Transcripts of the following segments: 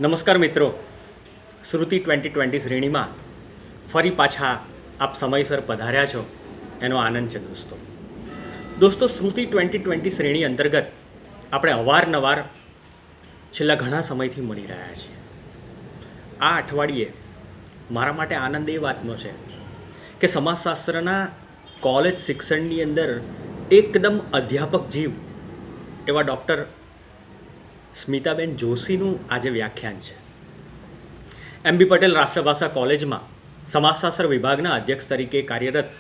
નમસ્કાર મિત્રો, શ્રુતિ 2020 શ્રેણીમાં ફરી પાછા આપ સમયસર પધાર્યા છો એનો આનંદ છે દોસ્તો શ્રુતિ 2020 શ્રેણી અંતર્ગત આપણે અવારનવાર છેલ્લા ઘણા સમયથી મળી રહ્યા છીએ. આ અઠવાડિયે મારા માટે આનંદ એ વાતનો છે કે સમાજશાસ્ત્રના કોલેજ શિક્ષણની અંદર એકદમ અધ્યાપક જીવ એવા ડૉક્ટર સ્મિતાબેન જોશીનું આજે વ્યાખ્યાન છે. MB પટેલ રાષ્ટ્રભાષા કોલેજમાં સમાજશાસ્ત્ર વિભાગના અધ્યક્ષ તરીકે કાર્યરત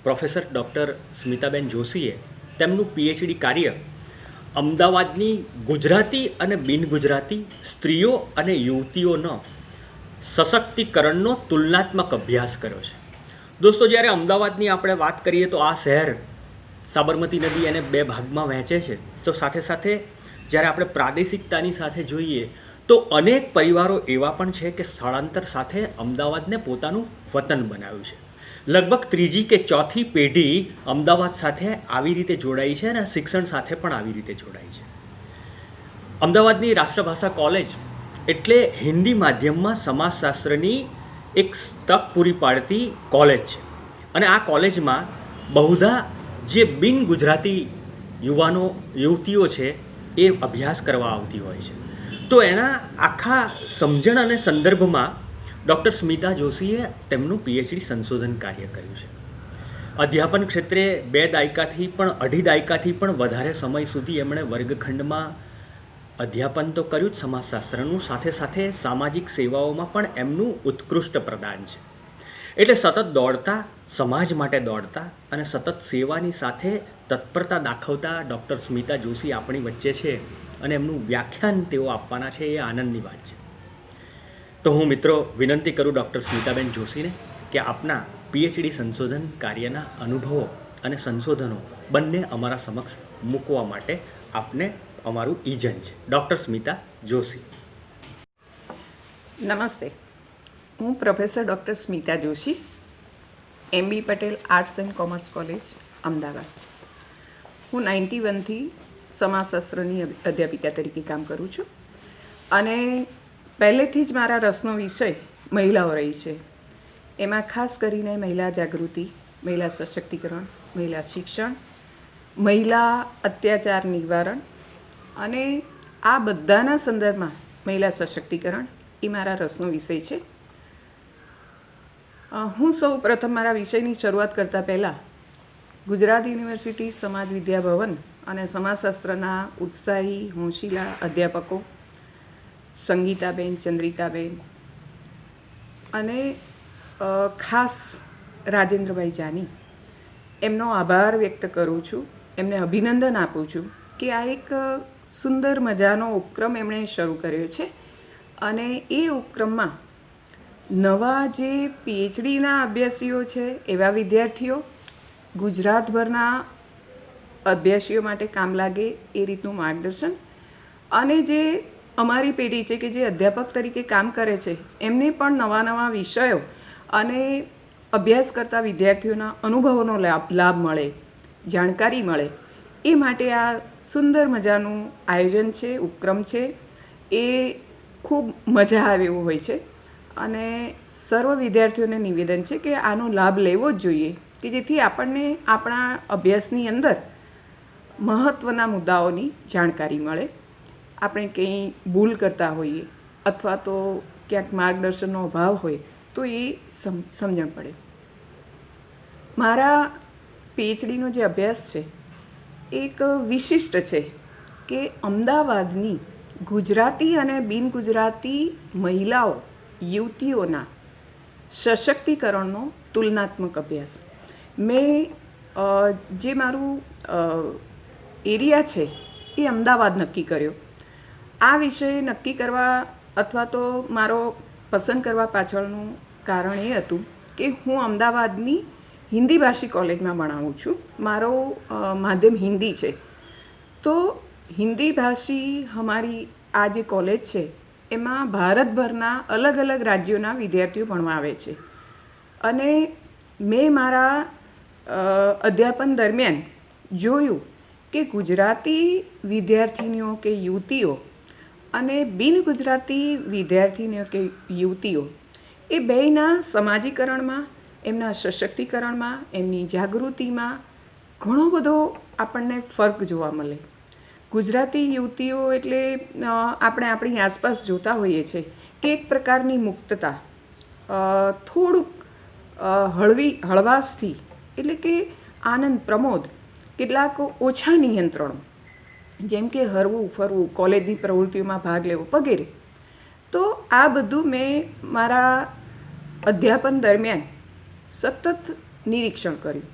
પ્રોફેસર ડૉક્ટર સ્મિતાબેન જોશીએ તેમનું PhD કાર્ય અમદાવાદની ગુજરાતી અને બિન ગુજરાતી સ્ત્રીઓ અને યુવતીઓનો સશક્તિકરણનો તુલનાત્મક અભ્યાસ કર્યો છે. દોસ્તો, જ્યારે અમદાવાદની આપણે વાત કરીએ તો આ શહેર સાબરમતી નદી એને બે ભાગમાં વહેંચે છે, તો સાથે સાથે જ્યારે આપણે પ્રાદેશિકતાની સાથે જોઈએ તો અનેક પરિવારો એવા પણ છે કે સ્થળાંતર સાથે અમદાવાદને પોતાનું વતન બનાવ્યું છે. લગભગ ત્રીજી કે ચોથી પેઢી અમદાવાદ સાથે આવી રીતે જોડાઈ છે અને શિક્ષણ સાથે પણ આવી રીતે જોડાઈ છે. અમદાવાદની રાષ્ટ્રભાષા કોલેજ એટલે હિન્દી માધ્યમમાં સમાજશાસ્ત્રની એક તક પૂરી પાડતી કોલેજ છે અને આ કોલેજમાં બહુધા જે બિન ગુજરાતી યુવાનો યુવતીઓ છે એ અભ્યાસ કરવા આવતી હોય છે. તો એના આખા સમજણ અને સંદર્ભમાં ડૉક્ટર સ્મિતા જોશીએ તેમનું PhD સંશોધન કાર્ય કર્યું છે. અધ્યાપન ક્ષેત્રે 2 દાયકાથી પણ 2.5 દાયકાથી પણ વધારે સમય સુધી એમણે વર્ગખંડમાં અધ્યાપન તો કર્યું જ સમાજશાસ્ત્રનું, સાથે સાથે સામાજિક સેવાઓમાં પણ એમનું ઉત્કૃષ્ટ પ્રદાન છે. એટલે સતત દોડતા, સમાજ માટે દોડતા અને સતત સેવાની સાથે તત્પરતા દાખવતા ડૉક્ટર સ્મિતા જોશી આપણી વચ્ચે છે અને એમનું વ્યાખ્યાન તેઓ આપવાના છે, એ આનંદની વાત છે. તો હું મિત્રો વિનંતી કરું ડૉક્ટર સ્મિતાબેન જોશીને કે આપના PhD સંશોધન કાર્યના અનુભવો અને સંશોધનો બંને અમારા સમક્ષ મૂકવા માટે આપને અમારું ઈજન છે. ડૉક્ટર સ્મિતા જોશી. નમસ્તે, હું professor doctor Smita Joshi, MB Patel arts and commerce college Ahmedabad. હું 91થી સમાજશાસ્ત્રની અધ્યાપિકા તરીકે કામ કરું છું અને પહેલેથી જ મારા રસનો વિષય મહિલાઓ રહી છે. એમાં ખાસ કરીને મહિલા જાગૃતિ, મહિલા સશક્તિકરણ, મહિલા શિક્ષણ, મહિલા અત્યાચાર નિવારણ અને આ બધાના સંદર્ભમાં મહિલા સશક્તિકરણ એ મારા રસનો વિષય છે. હું સૌ પ્રથમ મારા વિષયની શરૂઆત કરતાં પહેલાં ગુજરાત યુનિવર્સિટી સમાજ વિદ્યા ભવન અને સમાજશાસ્ત્રના ઉત્સાહી હોંશીલા અધ્યાપકો સંગીતાબેન, ચંદ્રિકાબેન અને ખાસ રાજેન્દ્રભાઈ જાની એમનો આભાર વ્યક્ત કરું છું, એમને અભિનંદન આપું છું કે આ એક સુંદર મજાનો ઉપક્રમ એમણે શરૂ કર્યો છે અને એ ઉપક્રમમાં નવા જે PhDના અભ્યાસીઓ છે એવા વિદ્યાર્થીઓ, ગુજરાતભરના અભ્યાસીઓ માટે કામ લાગે એ રીતનું માર્ગદર્શન અને જે અમારી પેઢી છે કે જે અધ્યાપક તરીકે કામ કરે છે એમને પણ નવા નવા વિષયો અને અભ્યાસ કરતા વિદ્યાર્થીઓના અનુભવોનો લાભ મળે, જાણકારી મળે, એ માટે આ સુંદર મજાનું આયોજન છે, ઉપક્રમ છે. એ ખૂબ મજા આવે એવું હોય છે અને સર્વ વિદ્યાર્થીઓને નિવેદન છે કે આનો લાભ લેવો જ જોઈએ કે જેથી આપણને આપણા અભ્યાસની અંદર મહત્ત્વના મુદ્દાઓની જાણકારી મળે, આપણે કંઈ ભૂલ કરતા હોઈએ અથવા તો ક્યાંક માર્ગદર્શનનો અભાવ હોય તો એ સમજણ પડે. મારા PhDનો જે અભ્યાસ છે એક વિશિષ્ટ છે કે અમદાવાદની ગુજરાતી અને બિન ગુજરાતી મહિલાઓ યુવતીઓના સશક્તિકરણનો તુલનાત્મક અભ્યાસ. મેં જે મારું એરિયા છે એ અમદાવાદ નક્કી કર્યો. આ વિષય નક્કી કરવા અથવા તો મારો પસંદ કરવા પાછળનું કારણ એ હતું કે હું અમદાવાદની હિન્દી ભાષી કોલેજમાં ભણાવું છું. મારો માધ્યમ હિન્દી છે. તો હિન્દી ભાષી અમારી આ જે કોલેજ છે એમાં ભારતભરના અલગ અલગ રાજ્યોના વિદ્યાર્થીઓ ભણવા આવે છે અને મેં મારા અધ્યાપન દરમિયાન જોયું કે ગુજરાતી વિદ્યાર્થીનીઓ કે યુવતીઓ અને બિન ગુજરાતી વિદ્યાર્થીનીઓ કે યુવતીઓ એ બેયના સમાજીકરણમાં, એમના સશક્તિકરણમાં, એમની જાગૃતિમાં ઘણો બધો આપણને ફર્ક જોવા મળે. ગુજરાતી યુવતીઓ એટલે આપણે આપણી આસપાસ જોતા હોઈએ છીએ કે એક પ્રકારની મુક્તતા, થોડુંક હળવાશથી, એટલે કે આનંદ, પ્રમોદ, કેટલાક ઓછા નિયંત્રણો, જેમ કે હરવું ફરવું, કોલેજની પ્રવૃત્તિઓમાં ભાગ લેવો વગેરે. તો આ બધું મેં મારા અધ્યાપન દરમિયાન સતત નિરીક્ષણ કર્યું.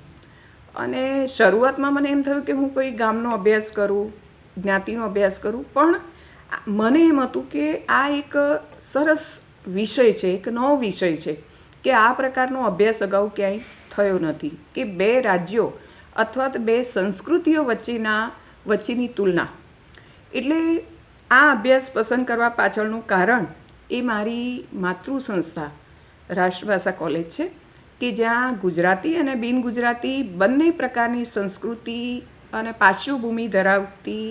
અને શરૂઆતમાં મને એમ થયું કે હું કોઈ ગામનો અભ્યાસ કરું, જ્ઞાતિનો અભ્યાસ કરું, પણ મને એમ હતું કે આ એક સરસ વિષય છે, એક નવો વિષય છે કે આ પ્રકારનો અભ્યાસ અગાઉ ક્યાંય થયો નથી, કે બે રાજ્યો અથવા તો બે સંસ્કૃતિઓ વચ્ચેની તુલના. એટલે આ અભ્યાસ પસંદ કરવા પાછળનું કારણ એ મારી માતૃ સંસ્થા રાષ્ટ્રભાષા કોલેજ છે, કે જ્યાં ગુજરાતી અને બિન ગુજરાતી બંને પ્રકારની સંસ્કૃતિ અને પાર્શ્વભૂમિ ધરાવતી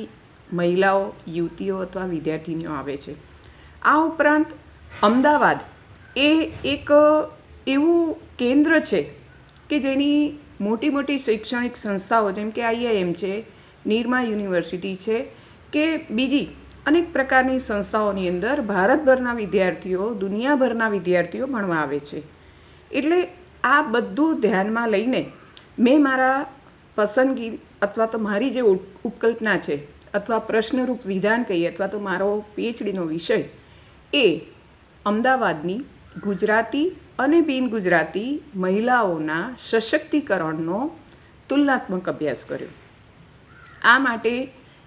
મહિલાઓ, યુવતીઓ અથવા વિદ્યાર્થીનીઓ આવે છે. આ ઉપરાંત અમદાવાદ એ એક એવું કેન્દ્ર છે કે જેની મોટી મોટી શૈક્ષણિક સંસ્થાઓ જેમ કે IIM છે, નિરમા યુનિવર્સિટી છે, કે બીજી અનેક પ્રકારની સંસ્થાઓની અંદર ભારતભરના વિદ્યાર્થીઓ, દુનિયાભરના વિદ્યાર્થીઓ ભણવા આવે છે. એટલે આ બધું ધ્યાનમાં લઈને મેં મારા પસંદગી અથવા તો મારી જે ઉપકલ્પના છે અથવા પ્રશ્નરૂપ વિધાન કહીએ અથવા તો મારો PhDનો વિષય એ અમદાવાદની ગુજરાતી અને બિન ગુજરાતી મહિલાઓના સશક્તિકરણનો તુલનાત્મક અભ્યાસ કર્યો. આ માટે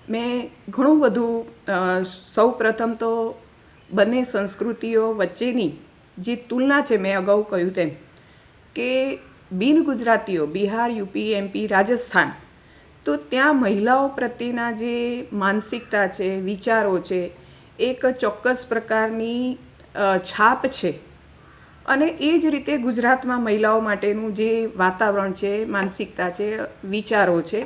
મેં ઘણું બધું સૌ પ્રથમ તો બંને સંસ્કૃતિઓ વચ્ચેની જે તુલના છે, મેં અગાઉ કહ્યું તેમ કે બિન ગુજરાતીઓ બિહાર, યુપી, MP, રાજસ્થાન, તો ત્યાં મહિલાઓ પ્રત્યેના જે માનસિકતા છે, વિચારો છે, એક ચોક્કસ પ્રકારની છાપ છે. અને એ જ રીતે ગુજરાતમાં મહિલાઓ માટેનું જે વાતાવરણ છે, માનસિકતા છે, વિચારો છે,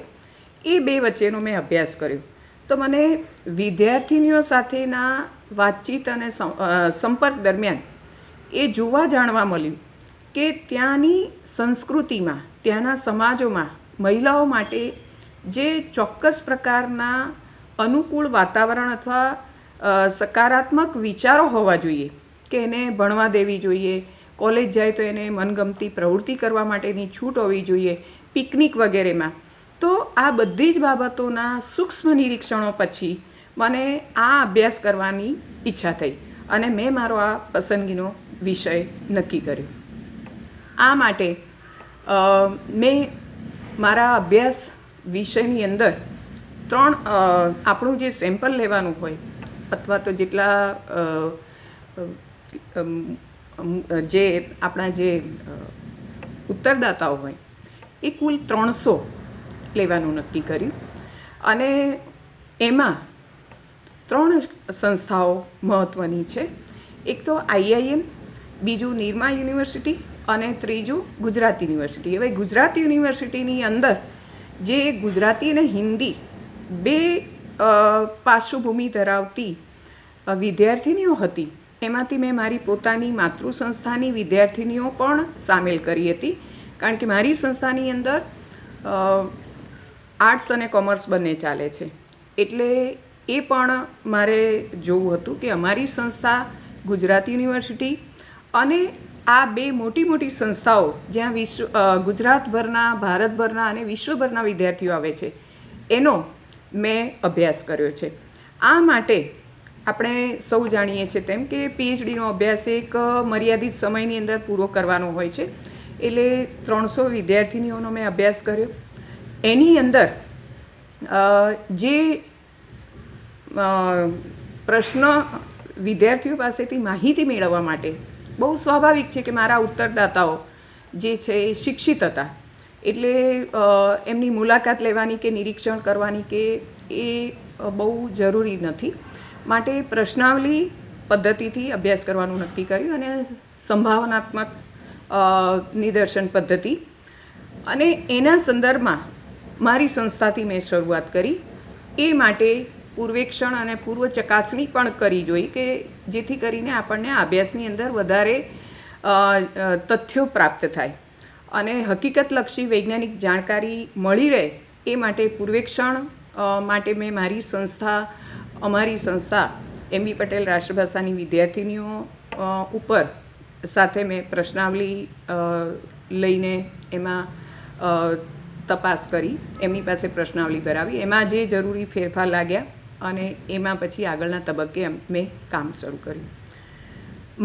એ બે વચ્ચેનો મેં અભ્યાસ કર્યો. તો મને વિદ્યાર્થીનીઓ સાથેના વાતચીત અને સંપર્ક દરમિયાન એ જોવા જાણવા મળ્યું કે ત્યાંની સંસ્કૃતિમાં, ત્યાંના સમાજોમાં મહિલાઓ માટે જે ચોક્કસ પ્રકારના અનુકૂળ વાતાવરણ અથવા સકારાત્મક વિચારો હોવા જોઈએ, કે એને ભણવા દેવી જોઈએ, કોલેજ જાય તો એને મનગમતી પ્રવૃત્તિ કરવા માટેની છૂટ હોવી જોઈએ, પિકનિક વગેરેમાં. તો આ બધી જ બાબતોના સૂક્ષ્મ નિરીક્ષણો પછી મને આ અભ્યાસ કરવાની ઈચ્છા થઈ અને મેં મારો આ પસંદગીનો વિષય નક્કી કર્યો. આ માટે મેં મારા અભ્યાસ વિષયની અંદર આપણું જે સેમ્પલ લેવાનું હોય અથવા તો જેટલા જે આપણા જે ઉત્તરદાતાઓ હોય એ કુલ 300 લેવાનું નક્કી કર્યું. અને એમાં 3 સંસ્થાઓ મહત્ત્વની છે. એક તો IIM, બીજું નિરમા યુનિવર્સિટી અને ત્રીજું ગુજરાત યુનિવર્સિટી. હવે ગુજરાત યુનિવર્સિટીની અંદર જે ગુજરાતી અને હિન્દી બે પાર્શ્વભૂમિ ધરાવતી વિદ્યાર્થીનીઓ હતી, એમાંથી મેં મારી પોતાની માતૃ સંસ્થાની વિદ્યાર્થીનીઓ પણ સામેલ કરી હતી. કારણ કે મારી સંસ્થાની અંદર આર્ટ્સ અને કોમર્સ બંને ચાલે છે, એટલે એ પણ મારે જોવું હતું કે અમારી સંસ્થા ગુજરાત યુનિવર્સિટી અને આ બે મોટી મોટી સંસ્થાઓ જ્યાં ગુજરાતભરના, ભારતભરના અને વિશ્વભરના વિદ્યાર્થીઓ આવે છે, એનો મેં અભ્યાસ કર્યો છે. આ માટે આપણે સૌ જાણીએ છીએ તેમ કે PhDનો અભ્યાસ એક મર્યાદિત સમયની અંદર પૂરો કરવાનો હોય છે. એટલે 300 વિદ્યાર્થીનીઓનો મેં અભ્યાસ કર્યો. એની અંદર જે પ્રશ્ન વિદ્યાર્થીઓ પાસેથી માહિતી મેળવવા માટે બહુ સ્વાભાવિક છે કે મારા ઉત્તરદાતાઓ જે છે એ શિક્ષિત હતા, એટલે એમની મુલાકાત લેવાની કે નિરીક્ષણ કરવાની કે એ બહુ જરૂરી નથી. માટે પ્રશ્નાવલી પદ્ધતિથી અભ્યાસ કરવાનું નક્કી કર્યું અને સંભાવનાત્મક નિદર્શન પદ્ધતિ, અને એના સંદર્ભમાં મારી સંસ્થાથી મેં શરૂઆત કરી. એ માટે પૂર્વેક્ષણ અને પૂર્વ ચકાસણી પણ કરવી જોઈએ કે જેથી કરીને આપણને આ અભ્યાસની અંદર વધારે તથ્યો પ્રાપ્ત થાય અને હકીકતલક્ષી વૈજ્ઞાનિક જાણકારી મળી રહે એ માટે પૂર્વેક્ષણ માટે મેં અમારી સંસ્થા MB પટેલ રાષ્ટ્રભાષાની વિદ્યાર્થિનીઓ ઉપર સાથે મેં પ્રશ્નાવલી લઈને એમાં તપાસ કરી, એમની પાસે પ્રશ્નાવલી ભરાવી, એમાં જે જરૂરી ફેરફાર લાગ્યા અને એમાં પછી આગળના તબક્કે મેં કામ શરૂ કર્યું.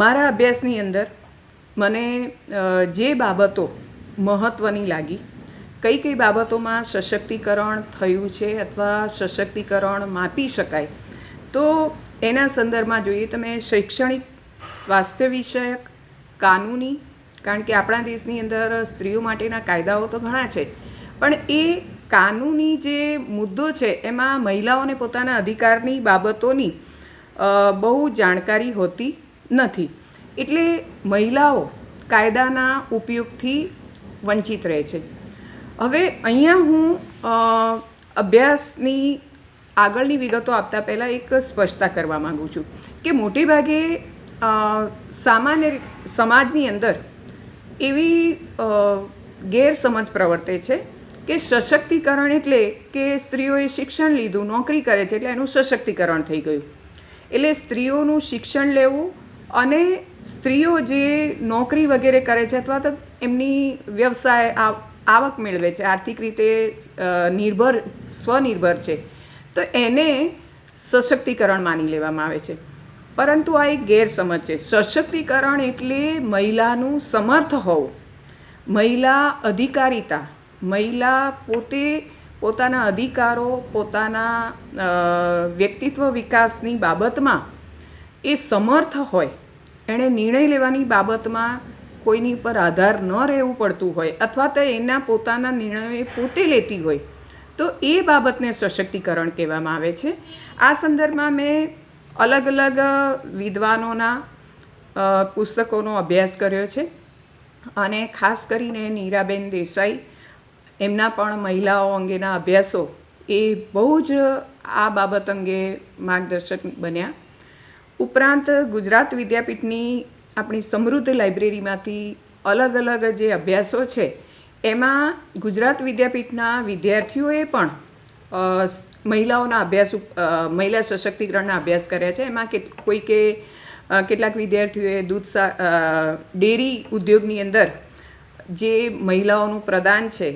મારા અભ્યાસની અંદર મને જે બાબતો મહત્ત્વની લાગી, કઈ કઈ બાબતોમાં સશક્તિકરણ થયું છે અથવા સશક્તિકરણ માપી શકાય, તો એના સંદર્ભમાં જોઈએ તમે શૈક્ષણિક, સ્વાસ્થ્ય વિષયક, કાનૂની, કારણ કે આપણા દેશની અંદર સ્ત્રીઓ માટેના કાયદાઓ તો ઘણા છે, પણ એ કાનૂની જે મુદ્દો છે એમાં મહિલાઓને પોતાના અધિકારની બાબતોની બહુ જાણકારી હોતી નથી, એટલે મહિલાઓ કાયદાના ઉપયોગથી વંચિત રહે છે. હવે અહીંયા હું અભ્યાસની આગળની વિગતો આપતા પહેલાં એક સ્પષ્ટતા કરવા માગું છું કે મોટે ભાગે સામાન્ય સમાજની અંદર એવી ગેરસમજ પ્રવર્તે છે કે સશક્તિકરણ એટલે કે સ્ત્રીઓએ શિક્ષણ લીધું, નોકરી કરે છે એટલે એનું સશક્તિકરણ થઈ ગયું. એટલે સ્ત્રીઓનું શિક્ષણ લેવું અને સ્ત્રીઓ જે નોકરી વગેરે કરે છે અથવા તો એમની વ્યવસાય આવક મેળવે છે, આર્થિક રીતે સ્વનિર્ભર છે, તો એને સશક્તિકરણ માની લેવામાં આવે છે. પરંતુ આ એક ગેરસમજ છે. સશક્તિકરણ એટલે મહિલાનું સમર્થ હોવું, મહિલા અધિકારીતા, મહિલા પોતે પોતાના અધિકારો, પોતાના વ્યક્તિત્વ વિકાસની બાબતમાં એ સમર્થ હોય, એણે નિર્ણય લેવાની બાબતમાં કોઈની પર આધાર ન રહેવું પડતું હોય અથવા તો એના પોતાના નિર્ણયો એ પોતે લેતી હોય, તો એ બાબતને સશક્તિકરણ કહેવામાં આવે છે. આ સંદર્ભમાં મેં અલગ અલગ વિદ્વાનોના પુસ્તકોનો અભ્યાસ કર્યો છે અને ખાસ કરીને નીરાબેન દેસાઈ, એમના પણ મહિલાઓ અંગેના અભ્યાસો એ બહુ જ આ બાબત અંગે માર્ગદર્શક બન્યા. ઉપરાંત ગુજરાત વિદ્યાપીઠની આપણી સમૃદ્ધ લાઇબ્રેરીમાંથી અલગ અલગ જે અભ્યાસો છે એમાં ગુજરાત વિદ્યાપીઠના વિદ્યાર્થીઓએ પણ મહિલાઓના મહિલા સશક્તિકરણના અભ્યાસ કર્યા છે. એમાં કેટલાક વિદ્યાર્થીઓએ ડેરી ઉદ્યોગની અંદર જે મહિલાઓનું પ્રદાન છે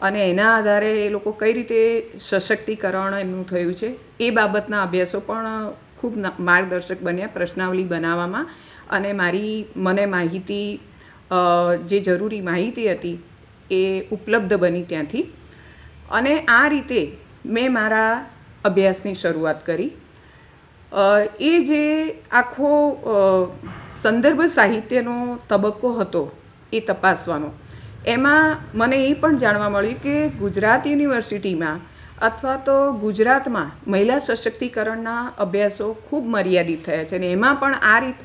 અને એના આધારે એ લોકો કઈ રીતે સશક્તિકરણ એમનું થયું છે એ બાબતના અભ્યાસો પણ ખૂબ માર્ગદર્શક બન્યા પ્રશ્નાવલી બનાવવામાં, અને મને માહિતી જે જરૂરી માહિતી હતી એ ઉપલબ્ધ બની ત્યાંથી, અને આ રીતે મેં મારા અભ્યાસની શરૂઆત કરી. એ જે આખો સંદર્ભ સાહિત્યનો તબક્કો હતો એ તપાસવાનો, એમાં મને એ પણ જાણવા મળ્યું કે ગુજરાત યુનિવર્સિટીમાં અથવા તો ગુજરાતમાં મહિલા સશક્તિકરણના અભ્યાસો ખૂબ મર્યાદિત થયા છે અને એમાં પણ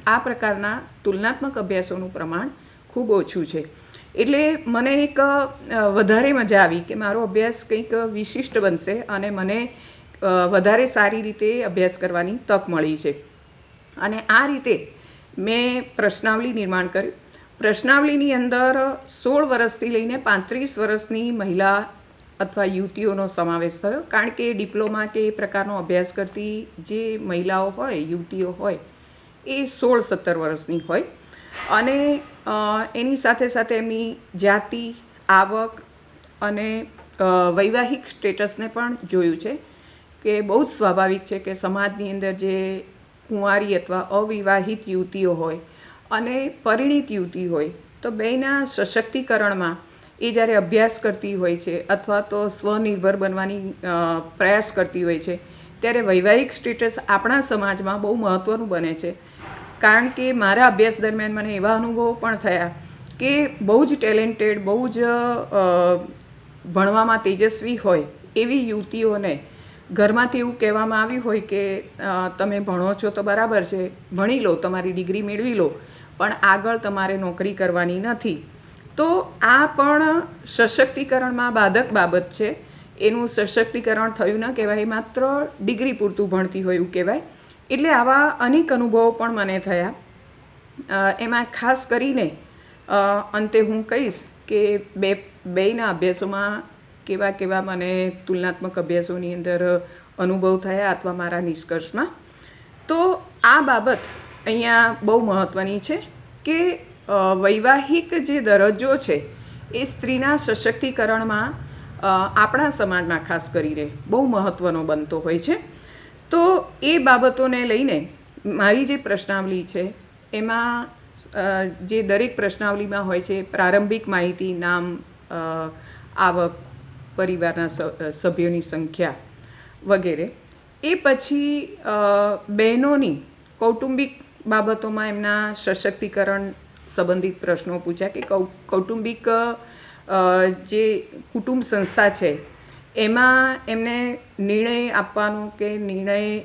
આ પ્રકારના તુલનાત્મક અભ્યાસોનું પ્રમાણ ખૂબ ઓછું છે. એટલે મને એક વધારે મજા આવી કે મારો અભ્યાસ કંઈક વિશિષ્ટ બનશે અને મને વધારે સારી રીતે અભ્યાસ કરવાની તક મળી છે. અને આ રીતે મેં પ્રશ્નાવલી નિર્માણ કર્યું. પ્રશ્નાવલીની અંદર 16 વર્ષથી લઈને 35 વર્ષની મહિલા અથવા યુવતીઓનો સમાવેશ થયો, કારણ કે ડિપ્લોમા કે એ પ્રકારનો અભ્યાસ કરતી જે મહિલાઓ હોય, યુવતીઓ હોય, એ 16-17 વર્ષની હોય અને એની સાથે સાથે એમની જાતિ, આવક અને વૈવાહિક સ્ટેટસને પણ જોયું છે કે બહુ જ સ્વાભાવિક છે કે સમાજની અંદર જે કુંવારી અથવા અવિવાહિત યુવતીઓ હોય અને પરિણીત યુવતી હોય, તો બેયના સશક્તિકરણમાં એ જ્યારે અભ્યાસ કરતી હોય છે અથવા તો સ્વનિર્ભર બનવાની પ્રયાસ કરતી હોય છે, ત્યારે વૈવાહિક સ્ટેટસ આપણા સમાજમાં બહુ મહત્ત્વનું બને છે. કારણ કે મારા અભ્યાસ દરમિયાન મને એવા અનુભવો પણ થયા કે બહુ જ ટેલેન્ટેડ, બહુ જ ભણવામાં તેજસ્વી હોય એવી યુવતીઓને ઘરમાંથી એવું કહેવામાં આવ્યું હોય કે તમે ભણો છો તો બરાબર છે, ભણી લો, તમારી ડિગ્રી મેળવી લો, પણ આગળ તમારે નોકરી કરવાની નથી. તો આ પણ સશક્તિકરણમાં બાધક બાબત છે. એનું સશક્તિકરણ થયું ન કહેવાય, માત્ર ડિગ્રી પૂરતું ભણતી હોય એવું કહેવાય. એટલે આવા અનેક અનુભવો પણ મને થયા. એમાં ખાસ કરીને અંતે હું કહીશ કે બેયના અભ્યાસોમાં કેવા કેવા મને તુલનાત્મક અભ્યાસોની અંદર અનુભવ થયા અથવા મારા નિષ્કર્ષમાં. તો આ બાબત અહીંયા બહુ મહત્ત્વની છે કે વૈવાહિક જે દરજ્જો છે એ સ્ત્રીના સશક્તિકરણમાં આપણા સમાજમાં ખાસ કરીને બહુ મહત્ત્વનો બનતો હોય છે. તો એ બાબતોને લઈને મારી જે પ્રશ્નાવલી છે એમાં જે દરેક પ્રશ્નાવલીમાં હોય છે પ્રારંભિક માહિતી, નામ, આવક, પરિવારના સભ્યોની સંખ્યા વગેરે. એ પછી બહેનોની કૌટુંબિક બાબતોમાં એમના સશક્તિકરણ સંબંધિત પ્રશ્નો પૂછ્યા કે કૌટુંબિક જે કુટુંબ સંસ્થા છે એમાં એમને નિર્ણય આપવાનો કે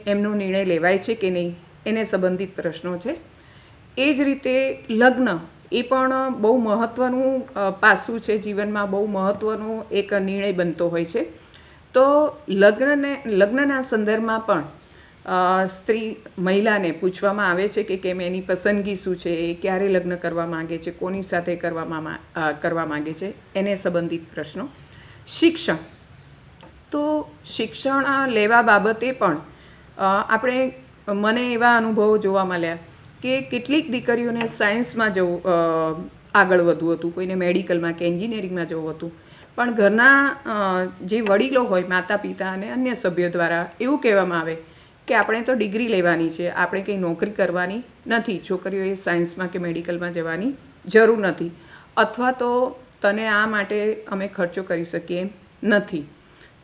એમનો નિર્ણય લેવાય છે કે નહીં એને સંબંધિત પ્રશ્નો છે. એ જ રીતે લગ્ન એ પણ બહુ મહત્ત્વનું પાસું છે, જીવનમાં બહુ મહત્ત્વનો એક નિર્ણય બનતો હોય છે. તો લગ્નના સંદર્ભમાં પણ મહિલાને પૂછવામાં આવે છે કે કેમ એની પસંદગી શું છે, એ ક્યારે લગ્ન કરવા માગે છે, કોની સાથે કરવા માગે છે, એને સંબંધિત પ્રશ્નો. શિક્ષણ, તો શિક્ષણ લેવા બાબતે પણ મને એવા અનુભવો જોવા મળ્યા કે કેટલીક દીકરીઓને સાયન્સમાં જવું આગળ વધવું હતું, કોઈને મેડિકલમાં કે એન્જિનિયરિંગમાં જવું હતું, પણ ઘરના જે વડીલો હોય, માતા પિતા અને અન્ય સભ્યો દ્વારા એવું કહેવામાં આવે કે આપણે તો ડિગ્રી લેવાની છે, આપણે કંઈ નોકરી કરવાની નથી, છોકરીઓએ સાયન્સમાં કે મેડિકલમાં જવાની જરૂર નથી, અથવા તો તને આ માટે અમે ખર્ચો કરી શકીએ એમ નથી.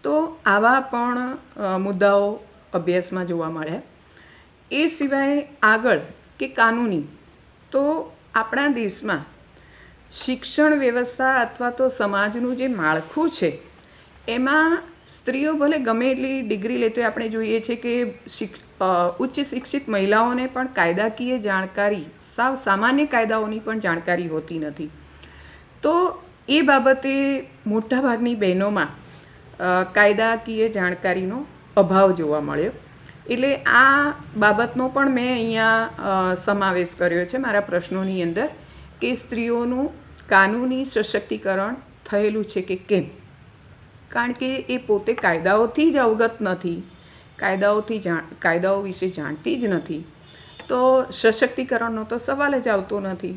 તો આવા પણ મુદ્દાઓ અભ્યાસમાં જોવા મળ્યા. એ સિવાય આગળ કે કાનૂની, તો આપણા દેશમાં શિક્ષણ વ્યવસ્થા અથવા તો સમાજનું જે માળખું છે એમાં સ્ત્રીઓ ભલે ગમે એટલી ડિગ્રી લેતો આપણે જોઈએ છીએ કે ઉચ્ચ શિક્ષિત મહિલાઓને પણ કાયદાકીય જાણકારી, સાવ સામાન્ય કાયદાઓની પણ જાણકારી હોતી નથી. તો એ બાબતે મોટાભાગની બહેનોમાં કાયદાકીય જાણકારીનો અભાવ જોવા મળ્યો. એટલે આ બાબતનો પણ મેં અહીંયા સમાવેશ કર્યો છે મારા પ્રશ્નોની અંદર કે સ્ત્રીઓનું કાનૂની સશક્તિકરણ થયેલું છે કે કેમ. કારણ કે એ પોતે કાયદાઓથી જ અવગત નથી, કાયદાઓ વિશે જાણતી જ નથી, તો સશક્તિકરણનો તો સવાલ જ આવતો નથી.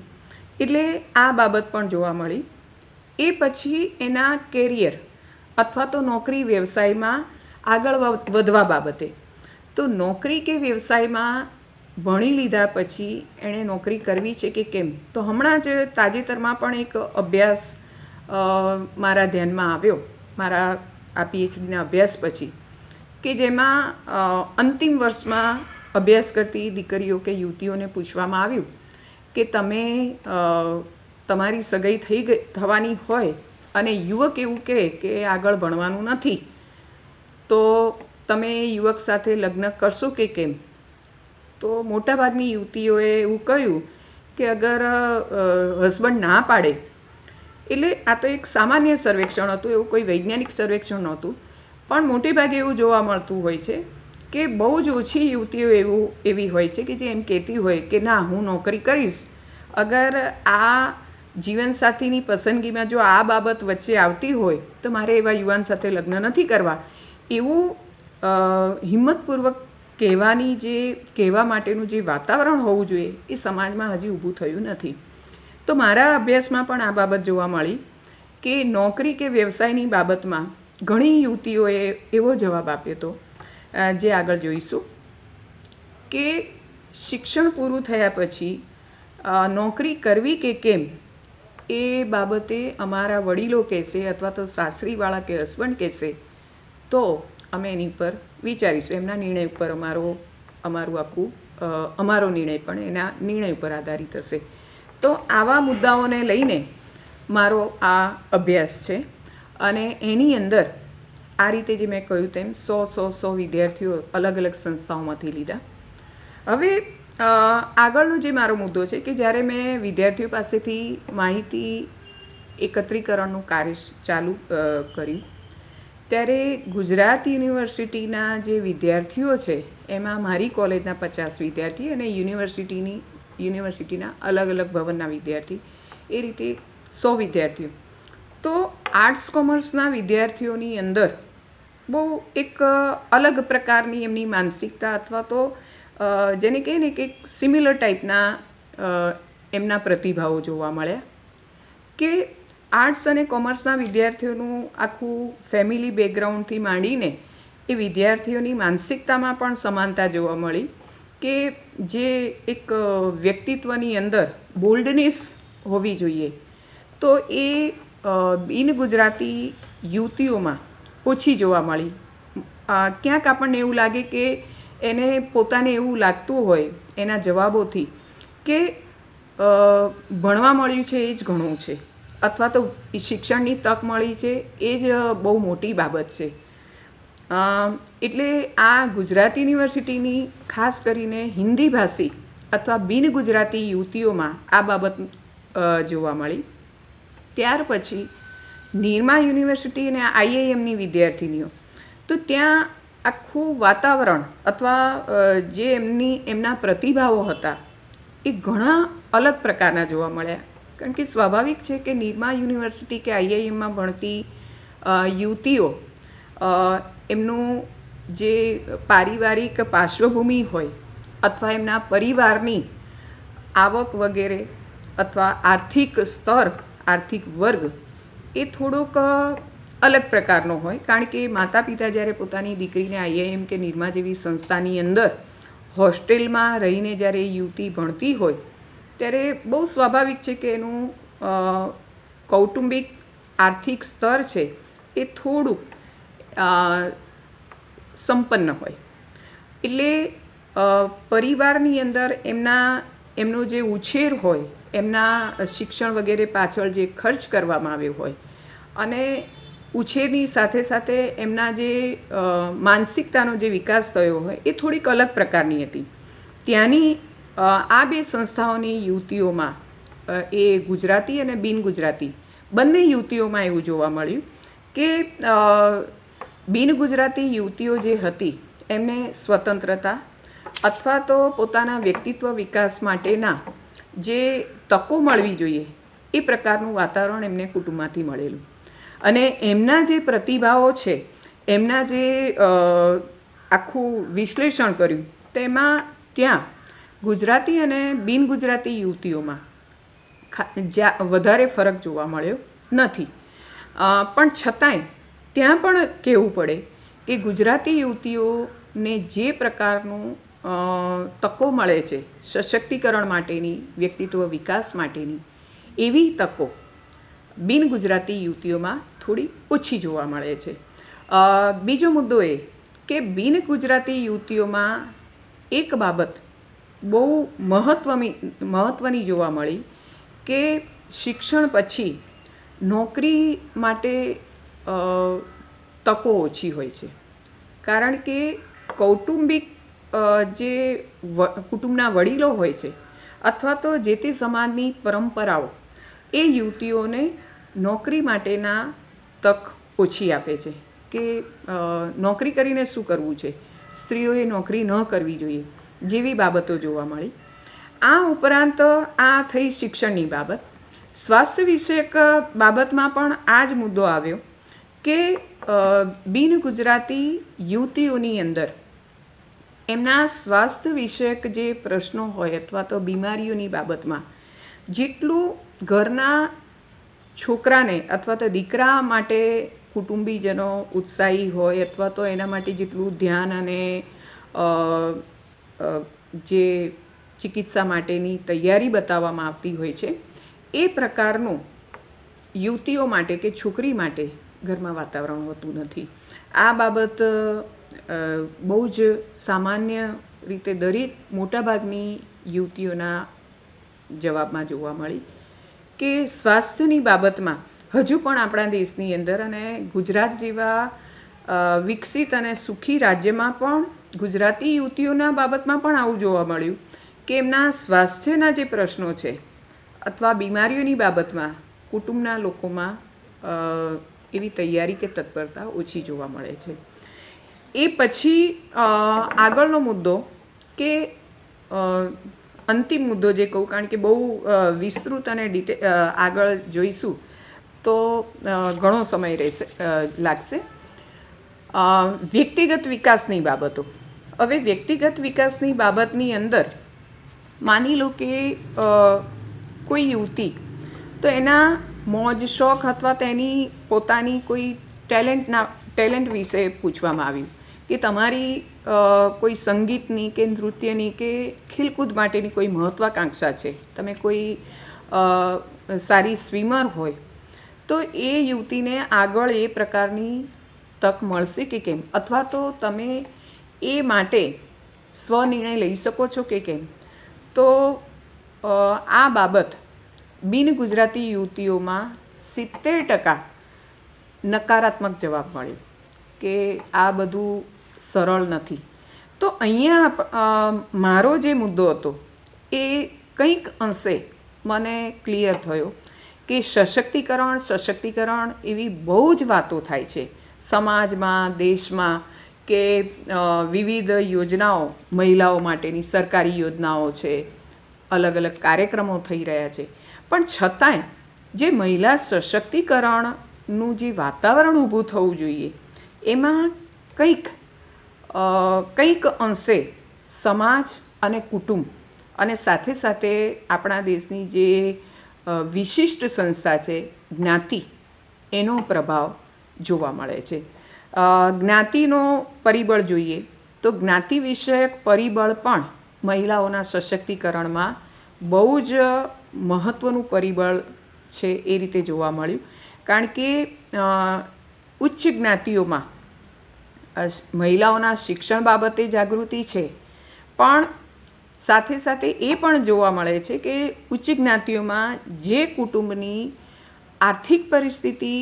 એટલે આ બાબત પણ જોવા મળી. એ પછી એના કેરિયર અથવા તો નોકરી વ્યવસાયમાં આગળ વધવા બાબતે, તો નોકરી કે વ્યવસાયમાં ભણી લીધા પછી એણે નોકરી કરવી છે કે કેમ. તો હમણાં જ તાજેતરમાં પણ એક અભ્યાસ મારા ધ્યાનમાં આવ્યો મારા આ પીએચડીના અભ્યાસ પછી, કે જેમાં અંતિમ વર્ષમાં અભ્યાસ કરતી દીકરીઓ કે યુવતીઓને પૂછવામાં આવ્યું કે તમે તમારી સગાઈ થવાની હોય અને યુવક એવું કહે કે આગળ ભણવાનું નથી, તો તમે યુવક સાથે લગ્ન કરશો કે કેમ. તો મોટાભાગની યુવતીઓએ એવું કહ્યું કે અગર હસબન્ડ ના પાડે, એટલે આ તો એક સામાન્ય સર્વેક્ષણ હતું, એવું કોઈ વૈજ્ઞાનિક સર્વેક્ષણ નહોતું, પણ મોટે ભાગે એવું જોવા મળતું હોય છે કે બહુ જ ઓછી યુવતીઓ એવી હોય છે કે જે એમ કહેતી હોય કે ના હું નોકરી કરીશ, અગર આ જીવનસાથીની પસંદગીમાં જો આ બાબત વચ્ચે આવતી હોય તો મારે એવા યુવાન સાથે લગ્ન નથી કરવા. એવું હિંમતપૂર્વક કહેવા માટેનું જે વાતાવરણ હોવું જોઈએ એ સમાજમાં હજી ઊભું થયું નથી. તો મારા અભ્યાસમાં પણ આ બાબત જોવા મળી કે નોકરી કે વ્યવસાયની બાબતમાં ઘણી યુવતીઓએ એવો જવાબ આપ્યો હતો જે આગળ જોઈશું કે શિક્ષણ પૂરું થયા પછી નોકરી કરવી કે કેમ એ બાબતે અમારા વડીલો કહેશે અથવા તો સાસરીવાળા કે હસબન્ડ કહેશે તો અમે એની પર વિચારીશું. એમના નિર્ણય ઉપર અમારો નિર્ણય પણ એના નિર્ણય ઉપર આધારિત હશે. તો આવા મુદ્દાઓને લઈને મારો આ અભ્યાસ છે અને એની અંદર આ રીતે જે મેં કહ્યું તેમ 100 વિદ્યાર્થીઓ અલગ અલગ સંસ્થાઓમાંથી લીધા. હવે આગળનો જે મારો મુદ્દો છે કે જ્યારે મેં વિદ્યાર્થીઓ પાસેથી માહિતી એકત્રીકરણનું કાર્ય ચાલુ કર્યું ત્યારે ગુજરાત યુનિવર્સિટીના જે વિદ્યાર્થીઓ છે એમાં મારી કોલેજના 50 વિદ્યાર્થી અને યુનિવર્સિટીના અલગ અલગ ભવનના વિદ્યાર્થી, એ રીતે 100 વિદ્યાર્થીઓ. તો આર્ટ્સ કોમર્સના વિદ્યાર્થીઓની અંદર બહુ એક અલગ પ્રકારની એમની માનસિકતા અથવા તો જેને કહીએ ને કે સિમિલર ટાઈપના એમના પ્રતિભાવો જોવા મળ્યા. કે આર્ટ્સ અને કોમર્સના વિદ્યાર્થીઓનું આખું ફેમિલી બેકગ્રાઉન્ડથી માંડીને એ વિદ્યાર્થીઓની માનસિકતામાં પણ સમાનતા જોવા મળી. કે જે એક વ્યક્તિત્વની અંદર બોલ્ડનેસ હોવી જોઈએ તો એ બિન ગુજરાતી યુવતીઓમાં ઓછી જોવા મળી. ક્યાંક આપણને એવું લાગે કે એને પોતાને એવું લાગતું હોય એના જવાબોથી કે ભણવા મળ્યું છે એ જ ઘણું છે, અથવા તો શિક્ષણની તક મળી છે એ જ બહુ મોટી બાબત છે. એટલે આ ગુજરાત યુનિવર્સિટીની ખાસ કરીને હિન્દી ભાષી અથવા બિન ગુજરાતી યુવતીઓમાં આ બાબત જોવા મળી. ત્યાર પછી નિરમા યુનિવર્સિટી અને IIMની વિદ્યાર્થીનીઓ, તો ત્યાં આખું વાતાવરણ અથવા જે એમના પ્રતિભાવો હતા એ ઘણા અલગ પ્રકારના જોવા મળ્યા. કારણ કે સ્વાભાવિક છે કે નિરમા યુનિવર્સિટી કે IIMમાં ભણતી યુવતીઓ એમનું જે પારિવારિક પાર્શ્વભૂમિ હોય અથવા એમના પરિવારની આવક વગેરે અથવા આર્થિક સ્તર, આર્થિક વર્ગ એ થોડોક અલગ પ્રકારનો હોય. કારણ કે માતા પિતા જ્યારે પોતાની દીકરીને IIM કે નિરમા જેવી સંસ્થાની અંદર હોસ્ટેલમાં રહીને જ્યારે યુવતી ભણતી હોય ત્યારે બહુ સ્વાભાવિક છે કે એનું કૌટુંબિક આર્થિક સ્તર છે એ થોડુંક સંપન્ન હોય. એટલે પરિવારની અંદર એમનો જે ઉછેર હોય, એમના શિક્ષણ વગેરે પાછળ જે ખર્ચ કરવામાં આવ્યો હોય અને ઉછેરની સાથે સાથે એમના જે માનસિકતાનો જે વિકાસ થયો હોય એ થોડીક અલગ પ્રકારની હતી. ત્યાંની આ બે સંસ્થાઓની યુવતીઓમાં એ ગુજરાતી અને બિન ગુજરાતી બંને યુવતીઓમાં એવું જોવા મળ્યું કે બિન ગુજરાતી યુવતીઓ જે હતી એમને સ્વતંત્રતા અથવા તો પોતાના વ્યક્તિત્વ વિકાસ માટેના જે તકો મળવી જોઈએ એ પ્રકારનું વાતાવરણ એમને કુટુંબમાંથી મળેલું. અને એમના જે પ્રતિભાવો છે, એમના જે આખું વિશ્લેષણ કર્યું તેમાં ત્યાં ગુજરાતી અને બિન ગુજરાતી યુવતીઓમાં વધારે ફરક જોવા મળ્યો નથી. પણ છતાંય ત્યાં પણ કહેવું પડે કે ગુજરાતી યુવતીઓને જે પ્રકારનું તકો મળે છે સશક્તિકરણ માટેની, વ્યક્તિત્વ વિકાસ માટેની, એવી તકો બિન ગુજરાતી યુવતીઓમાં થોડી ઓછી જોવા મળે છે. બીજો મુદ્દો એ કે બિન ગુજરાતી યુવતીઓમાં એક બાબત બહુ મહત્ત્વની જોવા મળી કે શિક્ષણ પછી નોકરી માટે તકો ઓછી હોય છે. કારણ કે કૌટુંબિક જે કુટુંબના વડીલો હોય છે અથવા તો જે તે સમાજની પરંપરાઓ એ યુવતીઓને નોકરી માટેના તક ઓછી આપે છે. કે નોકરી કરીને શું કરવું છે, સ્ત્રીઓએ નોકરી ન કરવી જોઈએ જેવી બાબતો જોવા મળી. આ ઉપરાંત આ થઈ શિક્ષણની બાબત. સ્વાસ્થ્ય વિષયક બાબતમાં પણ આ જ મુદ્દો આવ્યો કે બિન ગુજરાતી યુવતીઓની અંદર એમના સ્વાસ્થ્ય વિષયક જે પ્રશ્નો હોય અથવા તો બીમારીઓની બાબતમાં જેટલું ઘરના છોકરાને અથવા તો દીકરા માટે કુટુંબીજનો ઉત્સાહી હોય અથવા તો એના માટે જેટલું ધ્યાન અને જે ચિકિત્સા માટેની તૈયારી બતાવવામાં આવતી હોય છે એ પ્રકારનું યુવતીઓ માટે કે છોકરી માટે ઘરમાં વાતાવરણ હોતું નથી. આ બાબત બહુ જ સામાન્ય રીતે દરેક મોટાભાગની યુવતીઓના જવાબમાં જોવા મળી કે સ્વાસ્થ્યની બાબતમાં હજુ પણ આપણા દેશની અંદર અને ગુજરાત જેવા વિકસિત અને સુખી રાજ્યમાં પણ ગુજરાતી યુવતીઓના બાબતમાં પણ આવું જોવા મળ્યું કે એમના સ્વાસ્થ્યના જે પ્રશ્નો છે અથવા બીમારીઓની બાબતમાં કુટુંબના લોકોમાં એવી તૈયારી કે તત્પરતા ઓછી જોવા મળે છે. એ પછી આગળનો મુદ્દો કે અંતિમ મુદ્દો જે કહું, કારણ કે બહુ વિસ્તૃત અને આગળ જોઈશું તો ઘણો સમય રહેશે લાગશે. વ્યક્તિગત વિકાસની બાબતો. હવે વ્યક્તિગત વિકાસની બાબતની અંદર માની લો કે કોઈ યુવતી, તો એના મોજ શોખ અથવા તેની પોતાની કોઈ ટેલેન્ટ વિશે પૂછવામાં આવ્યું કે તમારી કોઈ સંગીતની કે નૃત્યની કે ખેલકૂદ માટેની કોઈ મહત્વાકાંક્ષા છે, તમે કોઈ સારી સ્વિમર હોય તો એ યુવતીને આગળ એ પ્રકારની તક મળશે કે કેમ, અથવા તો તમે એ માટે સ્વનિર્ણય લઈ શકો છો કે કેમ. તો આ બાબત બિન ગુજરાતી યુવતીઓમાં 70% નકારાત્મક જવાબ મળ્યો કે આ બધું સરળ નથી. તો અહીંયા મારો જે મુદ્દો હતો એ કંઈક અંશે મને ક્લિયર થયો કે સશક્તિકરણ એવી બહુ જ વાતો થાય છે સમાજમાં, દેશમાં, કે વિવિધ યોજનાઓ મહિલાઓ માટેની સરકારી યોજનાઓ છે, અલગ અલગ કાર્યક્રમો થઈ રહ્યા છે, પણ છતાંય જે મહિલા સશક્તિકરણનું જે વાતાવરણ ઊભું થવું જોઈએ એમાં કંઈક અંશે સમાજ અને કુટુંબ અને સાથે સાથે આપણા દેશની જે વિશિષ્ટ સંસ્થા છે જ્ઞાતિ, એનો પ્રભાવ જોવા મળે છે. જ્ઞાતિનો પરિબળ જોઈએ તો જ્ઞાતિ વિષયક પરિબળ પણ મહિલાઓના સશક્તિકરણમાં બહુ જ મહત્ત્વનું પરિબળ છે એ રીતે જોવા મળ્યું. કારણ કે ઉચ્ચ જ્ઞાતિઓમાં મહિલાઓના શિક્ષણ બાબતે જાગૃતિ છે, પણ સાથે સાથે એ પણ જોવા મળે છે કે ઉચ્ચ જ્ઞાતિઓમાં જે કુટુંબની આર્થિક પરિસ્થિતિ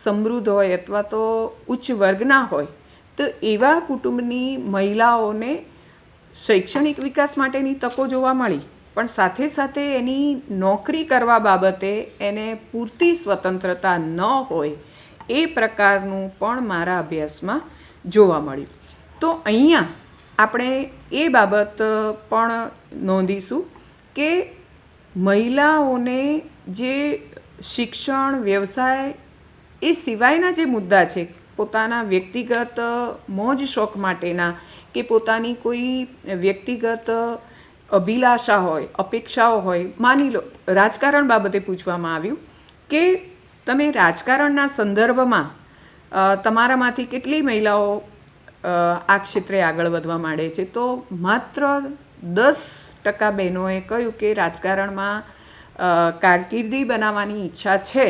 સમૃદ્ધ હોય અથવા તો ઉચ્ચ વર્ગના હોય, તો એવા કુટુંબની મહિલાઓને શૈક્ષણિક વિકાસ માટેની તકો જોવા મળી, પણ સાથે સાથે એની નોકરી કરવા બાબતે એને પૂરતી સ્વતંત્રતા ન હોય એ પ્રકારનું પણ મારા અભ્યાસમાં જોવા મળ્યું. તો અહીંયા આપણે એ બાબત પણ નોંધીશું કે મહિલાઓને જે શિક્ષણ, વ્યવસાય એ સિવાયના જે મુદ્દા છે, પોતાના વ્યક્તિગત મોજ શોખ માટેના કે પોતાની કોઈ વ્યક્તિગત અભિલાષા હોય, અપેક્ષાઓ હોય, માની લો રાજકારણ બાબતે પૂછવામાં આવ્યું કે તમે રાજકારણના સંદર્ભમાં તમારામાંથી કેટલી મહિલાઓ આ ક્ષેત્રે આગળ વધવા માંડે છે, તો માત્ર 10% બહેનોએ કહ્યું કે રાજકારણમાં કારકિર્દી બનાવવાની ઈચ્છા છે,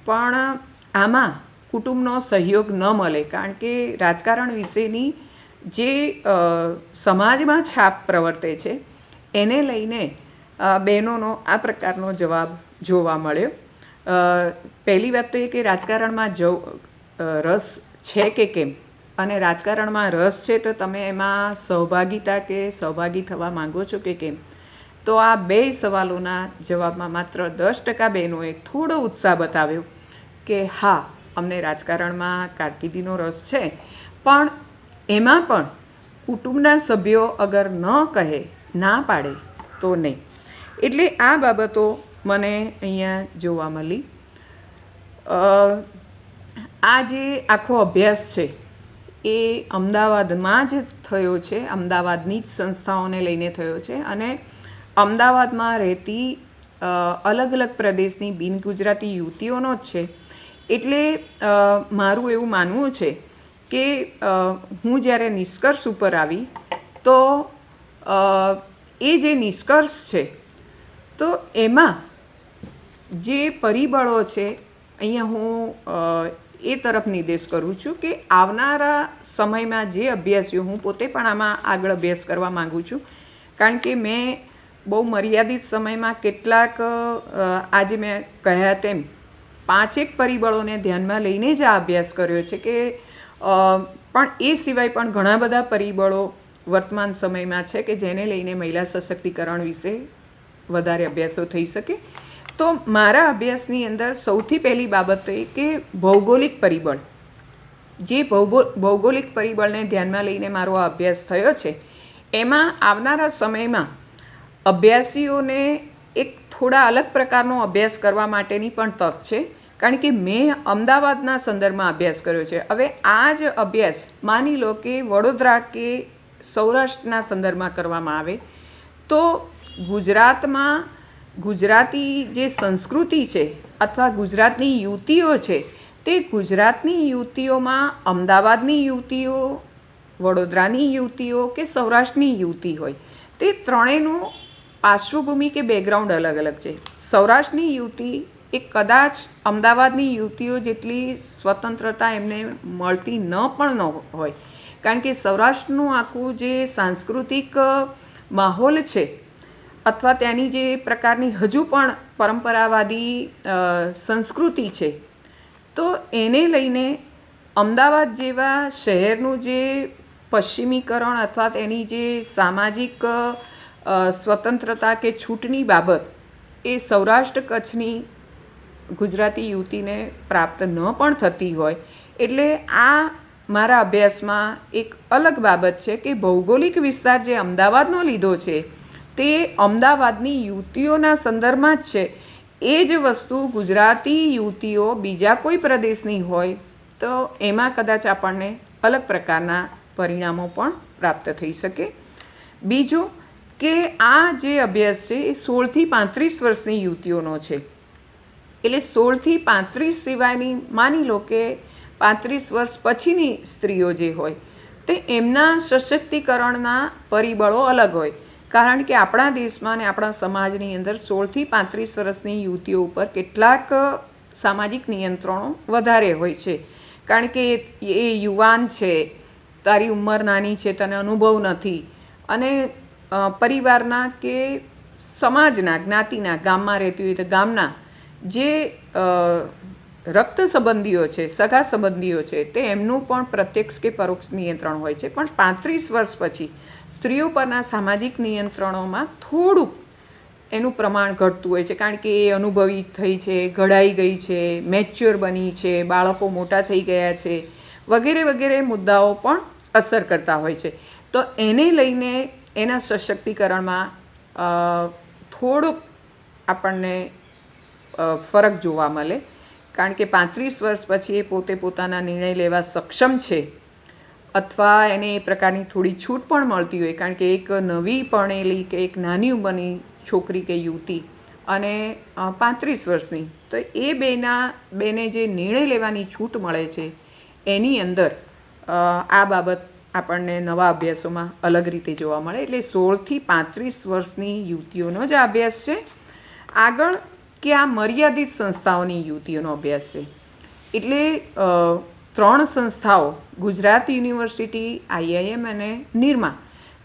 પણ આમાં કુટુંબનો સહયોગ ન મળે, કારણ કે રાજકારણ વિશેની જે સમાજમાં છાપ પ્રવર્તે છે એને લઈને બહેનોનો આ પ્રકારનો જવાબ જોવા મળ્યો. પહેલી વાત તો એ કે રાજકારણમાં રસ છે કે કેમ, અને રાજકારણમાં રસ છે તો તમે એમાં સહભાગી થવા માંગો છો કે કેમ. તો આ બે સવાલોના જવાબમાં માત્ર 10% બહેનોએ થોડો ઉત્સાહ બતાવ્યો કે હા, અમને રાજકારણમાં કારકિર્દીનો રસ છે, પણ એમાં પણ કુટુંબના સભ્યો અગર ન કહે, ના પાડે તો નહીં. એટલે આ બાબતો મને અહીંયા જોવા મળી. આ જે આખો અભ્યાસ છે એ અમદાવાદમાં જ થયો છે, અમદાવાદની જ સંસ્થાઓને લઈને થયો છે, અને અમદાવાદમાં રહેતી અલગ અલગ પ્રદેશની બિન ગુજરાતી યુવતીઓનો જ છે. એટલે મારું એવું માનવું છે કે હું જ્યારે નિષ્કર્ષ ઉપર આવી તો એ જે નિષ્કર્ષ છે તો એમાં જે પરિબળો છે અહીંયા હું એ તરફ નિર્દેશ કરું છું કે આવનારા સમયમાં જે અભ્યાસીઓ, હું પોતે પણ આમાં આગળ અભ્યાસ કરવા માગું છું, કારણ કે મેં બહુ મર્યાદિત સમયમાં કેટલાક આજે મેં કહ્યા તેમ 5 પરિબળોને ધ્યાનમાં લઈને જ આ અભ્યાસ કર્યો છે કે પણ એ સિવાય પણ ઘણા બધા પરિબળો વર્તમાન સમયમાં છે કે જેને લઈને મહિલા સશક્તિકરણ વિશે વધારે અભ્યાસો થઈ શકે. તો મારા અભ્યાસની અંદર સૌથી પહેલી બાબત એ કે ભૌગોલિક પરિબળ, જે ભૌગોલિક પરિબળને ધ્યાનમાં લઈને મારો આ અભ્યાસ થયો છે, એમાં આવનારા સમયમાં અભ્યાસીઓને એક થોડા અલગ પ્રકારનો અભ્યાસ કરવા માટેની પણ તક છે, કારણ કે મેં અમદાવાદના સંદર્ભમાં અભ્યાસ કર્યો છે. હવે આ જ અભ્યાસ માની લો કે વડોદરા કે સૌરાષ્ટ્રના સંદર્ભમાં કરવામાં આવે તો ગુજરાતમાં ગુજરાતી જે સંસ્કૃતિ છે અથવા ગુજરાતની યુવતીઓ છે, તે ગુજરાતની યુવતીઓમાં અમદાવાદની યુવતીઓ, વડોદરાની યુવતીઓ કે સૌરાષ્ટ્રની યુવતી હોય, તે ત્રણેયનું પાર્શ્વભૂમિ કે બેકગ્રાઉન્ડ અલગ અલગ છે. સૌરાષ્ટ્રની યુવતી એ કદાચ અમદાવાદની યુવતીઓ જેટલી સ્વતંત્રતા એમને મળતી ન હોય, કારણ કે સૌરાષ્ટ્રનું આખું જે સાંસ્કૃતિક માહોલ છે અથવા ત્યાંની જે પ્રકારની હજુ પણ પરંપરાવાદી સંસ્કૃતિ છે, તો એને લઈને અમદાવાદ જેવા શહેરનું જે પશ્ચિમીકરણ અથવા તેની જે સામાજિક સ્વતંત્રતા કે છૂટની બાબત એ સૌરાષ્ટ્ર કચ્છની ગુજરાતી યુવતીને પ્રાપ્ત ન પણ થતી હોય. એટલે આ મારા અભ્યાસમાં એક અલગ બાબત છે કે ભૌગોલિક વિસ્તાર જે અમદાવાદનો લીધો છે તે અમદાવાદની યુવતીઓના સંદર્ભમાં જ છે. એ જ વસ્તુ ગુજરાતી યુવતીઓ બીજા કોઈ પ્રદેશની હોય તો એમાં કદાચ આપણને અલગ પ્રકારના પરિણામો પણ પ્રાપ્ત થઈ શકે. બીજું કે આ જે અભ્યાસ છે એ 16થી 35 વર્ષની યુવતીઓનો છે. એટલે 16થી 35 સિવાયની માની લો કે 35 વર્ષ પછીની સ્ત્રીઓ જે હોય તે એમના સશક્તિકરણના પરિબળો અલગ હોય, કારણ કે આપણા દેશમાં અને આપણા સમાજની અંદર 16થી 35 વર્ષની યુવતીઓ ઉપર કેટલાક સામાજિક નિયંત્રણો વધારે હોય છે, કારણ કે એ યુવાન છે, તારી ઉંમર નાની છે, તને અનુભવ નથી, અને પરિવારના કે સમાજના, જ્ઞાતિના, ગામમાં રહેતી હોય તો ગામના જે રક્ત સંબંધીઓ છે, સગા સંબંધીઓ છે, તે એમનું પણ પ્રત્યક્ષ કે પરોક્ષ નિયંત્રણ હોય છે. પણ 35 વર્ષ પછી સ્ત્રીઓ પરના સામાજિક નિયંત્રણોમાં થોડુંક એનું પ્રમાણ ઘટતું હોય છે, કારણ કે એ અનુભવી થઈ છે, ઘડાઈ ગઈ છે, મેચ્યોર બની છે, બાળકો મોટા થઈ ગયા છે, વગેરે વગેરે મુદ્દાઓ પણ અસર કરતા હોય છે. તો એને લઈને એના સશક્તિકરણમાં થોડુંક આપણને ફરક જોવા મળે, કારણ કે 35 વર્ષ પછી એ પોતે પોતાના નિર્ણય લેવા સક્ષમ છે અથવા એને એ પ્રકારની થોડી છૂટ પણ મળતી હોય, કારણ કે એક નવી પરણેલી કે એક નાની ઉંમરની છોકરી કે યુવતી અને 35 વર્ષની, તો એ બેને જે નિર્ણય લેવાની છૂટ મળે છે એની અંદર આ બાબત આપણને નવા અભ્યાસોમાં અલગ રીતે જોવા મળે. એટલે 16થી 35 વર્ષની યુવતીઓનો જ આ અભ્યાસ છે. આગળ કે આ મર્યાદિત સંસ્થાઓની યુવતીઓનો અભ્યાસ છે. એટલે 3 સંસ્થાઓ, ગુજરાત યુનિવર્સિટી, IIM અને નિરમા,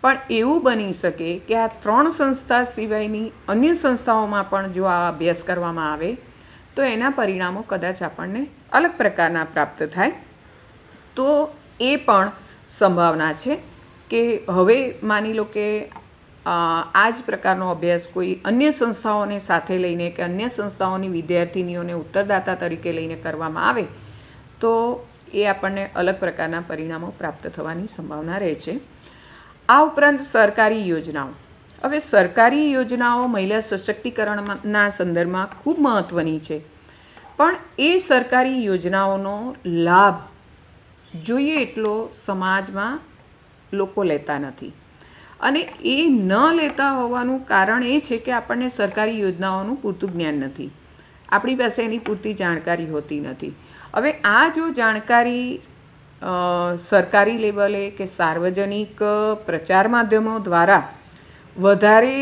પણ એવું બની શકે કે આ 3 સંસ્થા સિવાયની અન્ય સંસ્થાઓમાં પણ જો આ અભ્યાસ કરવામાં આવે તો એના પરિણામો કદાચ આપણને અલગ પ્રકારના પ્રાપ્ત થાય. તો એ પણ સંભાવના છે કે હવે માની લો કે આ જ પ્રકારનો અભ્યાસ કોઈ અન્ય સંસ્થાઓને સાથે લઈને કે અન્ય સંસ્થાઓની વિદ્યાર્થીનીઓને ઉત્તરદાતા તરીકે લઈને કરવામાં આવે તો એ આપણને અલગ પ્રકારના પરિણામો પ્રાપ્ત થવાની સંભાવના રહે છે. આ ઉપરાંત સરકારી યોજનાઓ. હવે સરકારી યોજનાઓ મહિલા સશક્તિકરણના સંદર્ભમાં ખૂબ મહત્ત્વની છે, પણ એ સરકારી યોજનાઓનો લાભ જોઈએ એટલો સમાજમાં લોકો લેતા નથી, અને એ ન લેતા હોવાનું કારણ એ છે કે આપણને સરકારી યોજનાઓનું પૂરતું જ્ઞાન નથી, આપણી પાસે એની પૂરતી જાણકારી હોતી નથી. હવે આ જો જાણકારી સરકારી લેવલે કે સાર્વજનિક પ્રચાર માધ્યમો દ્વારા વધારે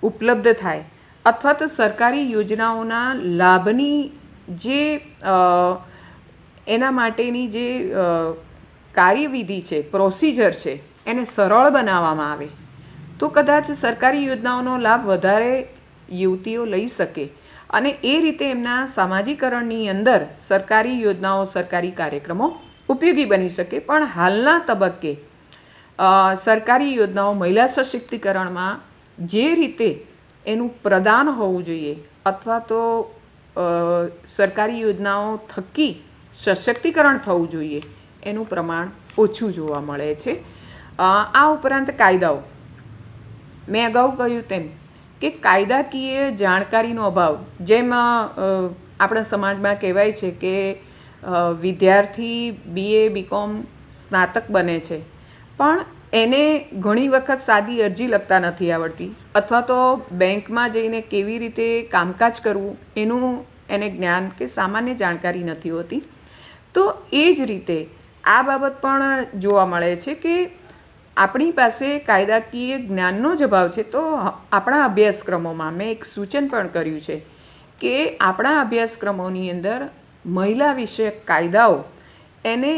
ઉપલબ્ધ થાય અથવા તો સરકારી યોજનાઓના લાભની જે એના માટેની જે કાર્યવિધિ છે, પ્રોસિજર છે, એને સરળ બનાવવામાં આવે તો કદાચ સરકારી યોજનાઓનો લાભ વધારે યુવતીઓ લઈ શકે અને એ રીતે એમના સામાજિકરણની અંદર સરકારી યોજનાઓ, સરકારી કાર્યક્રમો ઉપયોગી બની શકે. પણ હાલના તબક્કે સરકારી યોજનાઓ મહિલા સશક્તિકરણમાં જે રીતે એનું પ્રદાન હોવું જોઈએ અથવા તો સરકારી યોજનાઓ થકી સશક્તિકરણ થવું જોઈએ એનું પ્રમાણ ઓછું જોવા મળે છે. આ ઉપરાંત કાયદાઓ, મેં અગાઉ કહ્યું તેમ કે કાયદાકીય જાણકારીનો અભાવ, જેમ આપણા સમાજમાં કહેવાય છે કે વિદ્યાર્થી BA BCom સ્નાતક બને છે પણ એને ઘણી વખત સાદી અરજી લખતા નથી આવડતી અથવા તો બેંકમાં જઈને કેવી રીતે કામકાજ કરવું એનું એને જ્ઞાન કે સામાન્ય જાણકારી નથી હોતી. તો એ જ રીતે આ બાબત પણ જોવા મળે છે કે આપણી પાસે કાયદાકીય જ્ઞાનનો જ અભાવ છે. તો આપણા અભ્યાસક્રમોમાં મેં એક સૂચન પણ કર્યું છે કે આપણા અભ્યાસક્રમોની અંદર મહિલા વિષયક કાયદાઓ એને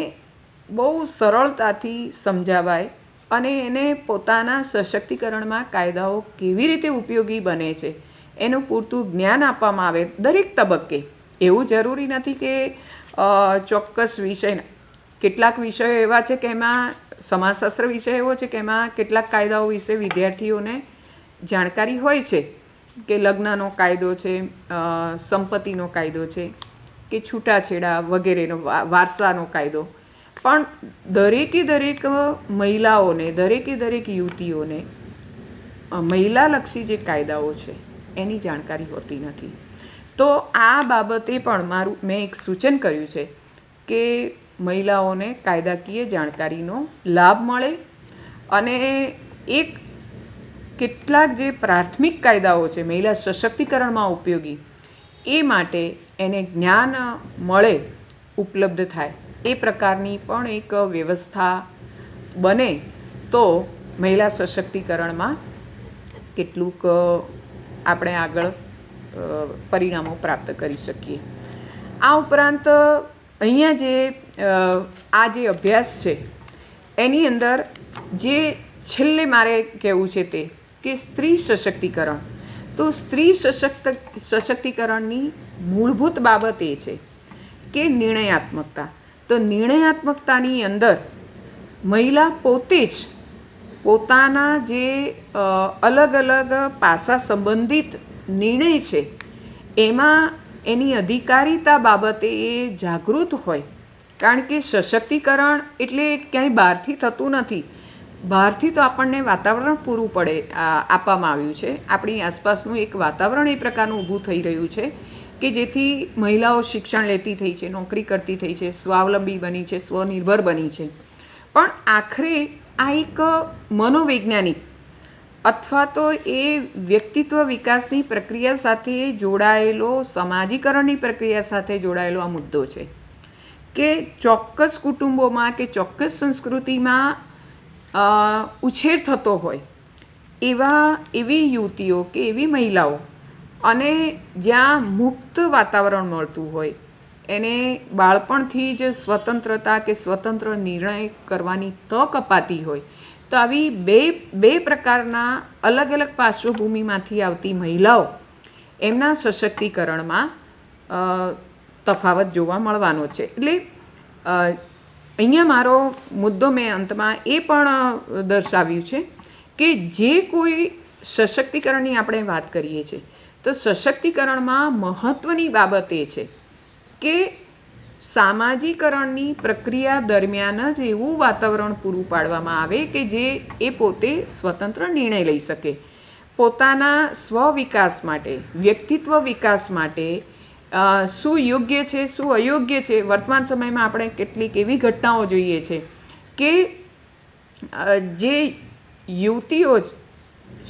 બહુ સરળતાથી સમજાવાય અને એને પોતાના સશક્તિકરણમાં કાયદાઓ કેવી રીતે ઉપયોગી બને છે એનું પૂરતું જ્ઞાન આપવામાં આવે દરેક તબક્કે. એવું જરૂરી નથી કે ચોક્કસ વિષયના, કેટલાક વિષયો એવા છે કે એમાં સમાજશાસ્ત્ર વિષય એવો છે કે એમાં કેટલાક કાયદાઓ વિશે વિદ્યાર્થીઓને જાણકારી હોય છે કે લગ્નનો કાયદો છે, સંપત્તિનો કાયદો છે કે છૂટાછેડા વગેરેનો, વારસાનો કાયદો. પણ દરેક મહિલાઓને, દરેક યુવતીઓને મહિલાલક્ષી જે કાયદાઓ છે એની જાણકારી હોતી નથી. તો આ બાબતે પણ મેં એક સૂચન કર્યું છે કે મહિલાઓને કાયદાકીય જાણકારીનો લાભ મળે અને એક કેટલાક જે પ્રાથમિક કાયદાઓ છે મહિલા સશક્તિકરણમાં ઉપયોગી, એ માટે એને જ્ઞાન મળે, ઉપલબ્ધ થાય, એ પ્રકારની પણ એક વ્યવસ્થા બને તો મહિલા સશક્તિકરણમાં કેટલુંક આપણે આગળ પરિણામો પ્રાપ્ત કરી શકીએ. આ ઉપરાંત અહીંયા આ જે અભ્યાસ છે એની અંદર જે છેલ્લે મારે કહેવું છે તે કે સ્ત્રી સશક્તિકરણ. તો સ્ત્રી સશક્તિકરણની મૂળભૂત બાબત એ છે કે નિર્ણયાત્મકતા. તો નિર્ણયાત્મકતાની અંદર મહિલા પોતે જ પોતાના જે અલગ અલગ પાસા સંબંધિત નિર્ણય છે એમાં એની અધિકારીતા બાબતે એ જાગૃત હોય. કારણ કે સશક્તિકરણ એટલે ક્યાંય બહારથી થતું નથી. બહારથી તો આપણને વાતાવરણ પૂરું પડે આપવામાં આવ્યું છે. આપણી આસપાસનું એક વાતાવરણ એ પ્રકારનું ઊભું થઈ રહ્યું છે કે જેથી મહિલાઓ શિક્ષણ લેતી થઈ છે, નોકરી કરતી થઈ છે, સ્વાવલંબી બની છે, સ્વનિર્ભર બની છે. પણ આખરે આ એક મનોવૈજ્ઞાનિક અથવા તો એ વ્યક્તિત્વ વિકાસની પ્રક્રિયા સાથે જોડાયેલો, સમાજીકરણની પ્રક્રિયા સાથે જોડાયેલો આ મુદ્દો છે કે ચોક્કસ કુટુંબોમાં કે ચોક્કસ સંસ્કૃતિમાં ઉછેર થતો હોય એવી યુવતીઓ કે એવી મહિલાઓ અને જ્યાં મુક્ત વાતાવરણ મળતું હોય, એને બાળપણથી જ સ્વતંત્રતા કે સ્વતંત્ર નિર્ણય કરવાની તક અપાતી હોય, તો આવી બે પ્રકારના અલગ અલગ પાર્શ્વભૂમિમાંથી આવતી મહિલાઓ એમના સશક્તિકરણમાં તફાવત જોવા મળવાનો છે. એટલે અહીંયા મારો મુદ્દો મેં અંતમાં એ પણ દર્શાવ્યું છે કે જે કોઈ સશક્તિકરણની આપણે વાત કરીએ છીએ તો સશક્તિકરણમાં મહત્ત્વની બાબત એ છે કે સામાજિકરણની પ્રક્રિયા દરમિયાન જ એવું વાતાવરણ પૂરું પાડવામાં આવે કે જે એ પોતે સ્વતંત્ર નિર્ણય લઈ શકે. પોતાના સ્વવિકાસ માટે, વ્યક્તિત્વ વિકાસ માટે શું યોગ્ય છે, શું અયોગ્ય છે. વર્તમાન સમયમાં આપણે કેટલીક એવી ઘટનાઓ જોઈએ છે કે જે યુવતીઓ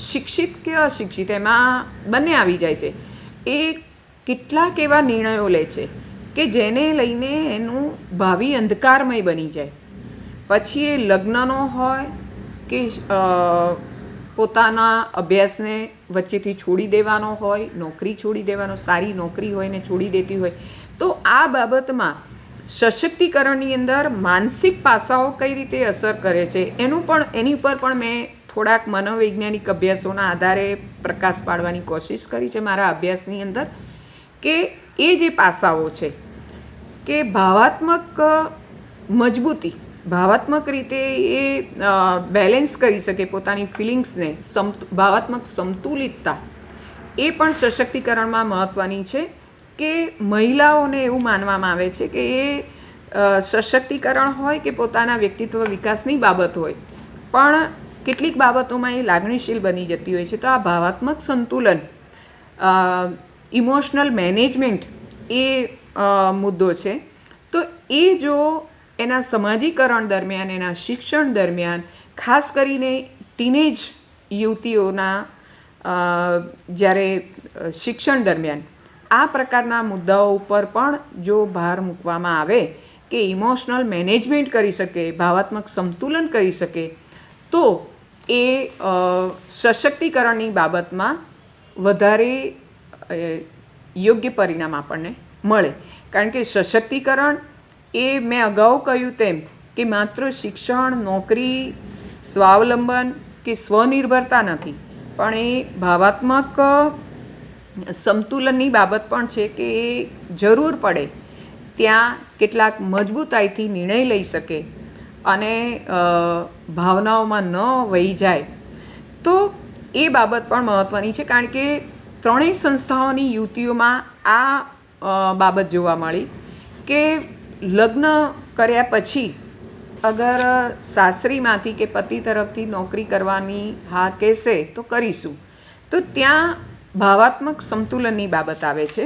શિક્ષિત કે અશિક્ષિત એમાં બંને આવી જાય છે. એ કેટલાક એવા નિર્ણયો લે છે કે જેને લઈને એનું ભાવિ અંધકારમય બની જાય. પછી એ લગ્નનો હોય કે પોતાના અભ્યાસને વચ્ચેથી છોડી દેવાનો હોય, નોકરી છોડી દેવાનો, સારી નોકરી હોય ને છોડી દેતી હોય. તો આ બાબતમાં સશક્તિકરણની અંદર માનસિક પાસાઓ કઈ રીતે અસર કરે છે એની ઉપર પણ મેં થોડાક મનોવૈજ્ઞાનિક અભ્યાસોના આધારે પ્રકાશ પાડવાની કોશિશ કરી છે મારા અભ્યાસની અંદર કે એ જે પાસાઓ છે કે ભાવાત્મક મજબૂતી, ભાવાત્મક રીતે એ બેલેન્સ કરી શકે પોતાની ફિલિંગ્સને, ભાવાત્મક સંતુલિતતા, એ પણ સશક્તિકરણમાં મહત્ત્વની છે કે મહિલાઓને એવું માનવામાં આવે છે કે એ સશક્તિકરણ હોય કે પોતાના વ્યક્તિત્વ વિકાસની બાબત હોય, પણ કેટલીક બાબતોમાં એ લાગણીશીલ બની જતી હોય છે. તો આ ભાવાત્મક સંતુલન, ઇમોશનલ મેનેજમેન્ટ એ મુદ્દો છે. તો એ જો એના સમાજીકરણ દરમિયાન, એના શિક્ષણ દરમિયાન, ખાસ કરીને ટીનેજ યુવતીઓના જ્યારે શિક્ષણ દરમિયાન આ પ્રકારના મુદ્દાઓ ઉપર પણ જો ભાર મૂકવામાં આવે કે ઇમોશનલ મેનેજમેન્ટ કરી શકે, ભાવાત્મક સંતુલન કરી શકે, તો એ સશક્તિકરણની બાબતમાં વધારે યોગ્ય પરિણામ આપણને મળે. કારણ કે સશક્તિકરણ એ મેં અગાઉ કહ્યું તેમ કે માત્ર શિક્ષણ, નોકરી, સ્વાવલંબન કે સ્વનિર્ભરતા નથી, પણ એ ભાવાત્મક સંતુલનની બાબત પણ છે કે એ જરૂર પડે ત્યાં કેટલાક મજબૂતાઈથી નિર્ણય લઈ શકે અને ભાવનાઓમાં ન વહી જાય. તો એ બાબત પણ મહત્ત્વની છે. કારણ કે ત્રણેય સંસ્થાઓની યુવતીઓમાં આ બાબત જોવા મળી કે લગ્ન કર્યા પછી અગર સાસરીમાંથી કે પતિ તરફથી નોકરી કરવાની હા કહેશે તો કરીશું, તો ત્યાં ભાવાત્મક સંતુલનની બાબત આવે છે.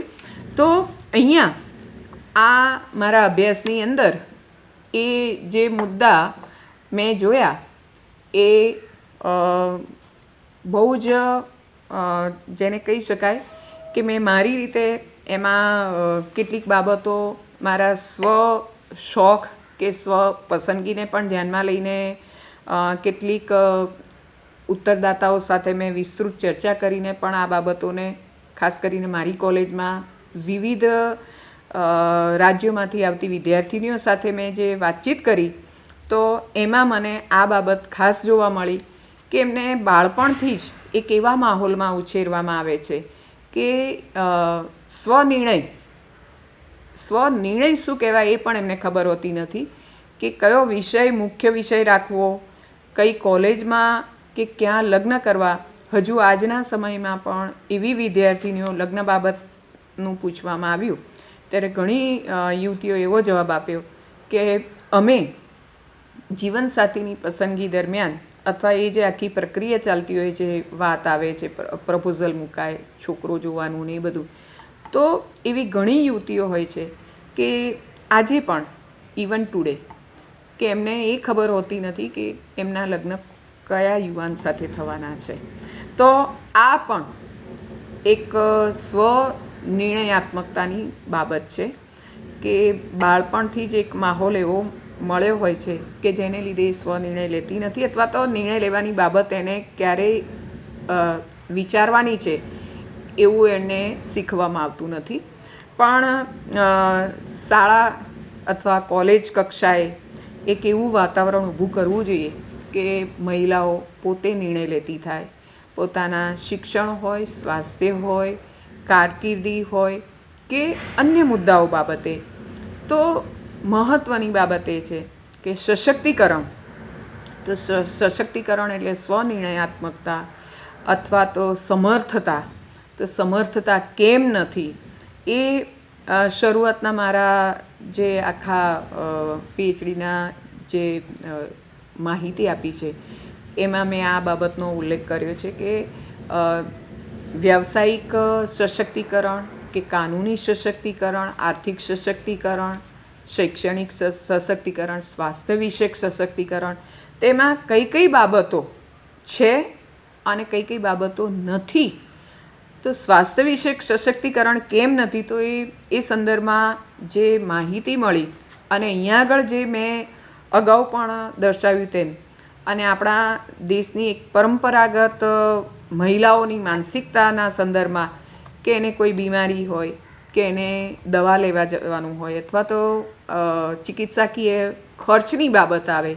તો અહીંયા આ મારા અભ્યાસની અંદર એ જે મુદ્દા મેં જોયા એ બહુ જ જેને કહી શકાય કે મેં મારી રીતે એમાં કેટલીક બાબતો મારા સ્વ શોખ કે સ્વ પસંદગીને પણ ધ્યાનમાં લઈને કેટલીક ઉત્તરદાતાઓ સાથે મેં વિસ્તૃત ચર્ચા કરીને પણ આ બાબતોને, ખાસ કરીને મારી કોલેજમાં વિવિધ રાજ્યોમાંથી આવતી વિદ્યાર્થીનીઓ સાથે મેં જે વાતચીત કરી, તો એમાં મને આ બાબત ખાસ જોવા મળી કે એમને બાળપણથી જ એક એવા માહોલમાં ઉછેરવામાં આવે છે કે સ્વનિર્ણય શું કહેવાય એ પણ એમને ખબર હોતી નથી કે કયો વિષય મુખ્ય વિષય રાખવો, કઈ કોલેજમાં કે ક્યાં લગ્ન કરવા. હજુ આજના સમયમાં પણ એવી વિદ્યાર્થીનીઓ લગ્ન બાબતનું પૂછવામાં આવ્યું ત્યારે ઘણી યુવતીઓ એવો જવાબ આપ્યો કે અમે જીવનસાથીની પસંદગી દરમિયાન અથવા એ જે આખી પ્રક્રિયા ચાલતી હોય છે, વાત આવે છે, પ્રપોઝલ મુકાય, છોકરો જોવાનું ને એ બધું, તો એવી ઘણી યુવતીઓ હોય છે કે આજે પણ ઇવન ટુડે કે એમને એ ખબર હોતી નથી કે એમના લગ્ન કયા યુવાન સાથે થવાના છે. તો આ પણ એક સ્વ નિર્ણયાત્મકતાની બાબત છે કે બાળપણથી જ એક માહોલ એવો મળ્યો હોય છે કે જેને લીધે એ સ્વનિર્ણય લેતી નથી, અથવા તો નિર્ણય લેવાની બાબત એને ક્યારેય વિચારવાની છે એવું એને શીખવામાં આવતું નથી. પણ શાળા અથવા કોલેજ કક્ષાએ એક એવું વાતાવરણ ઊભું કરવું જોઈએ કે મહિલાઓ પોતે નિર્ણય લેતી થાય. પોતાના શિક્ષણ હોય, સ્વાસ્થ્ય હોય, કારકિર્દી હોય કે અન્ય મુદ્દાઓ બાબતે. તો મહત્ત્વની બાબત એ છે કે સશક્તિકરણ. તો સશક્તિકરણ એટલે સ્વનિર્ણયાત્મકતા અથવા તો સમર્થતા. તો સમર્થતા કેમ નથી એ શરૂઆતના મારા જે આખા પીએચડીના જે માહિતી આપી છે એમાં મેં આ બાબતનો ઉલ્લેખ કર્યો છે કે વ્યાવસાયિક સશક્તિકરણ કે કાનૂની સશક્તિકરણ, આર્થિક સશક્તિકરણ, શૈક્ષણિક સશક્તિકરણ, સ્વાસ્થ્ય વિષયક સશક્તિકરણ, તેમાં કઈ કઈ બાબતો છે અને કઈ કઈ બાબતો નથી. તો સ્વાસ્થ્ય વિષયક સશક્તિકરણ કેમ નથી, તો એ સંદર્ભમાં જે માહિતી મળી અને અહીંયા આગળ જે મેં અગાઉ પણ દર્શાવ્યું તેમ, અને આપણા દેશની એક પરંપરાગત મહિલાઓની માનસિકતાના સંદર્ભમાં કે એને કોઈ બીમારી હોય કે એને દવા લેવા જવાનું હોય અથવા તો ચિકિત્સાકીય ખર્ચની બાબત આવે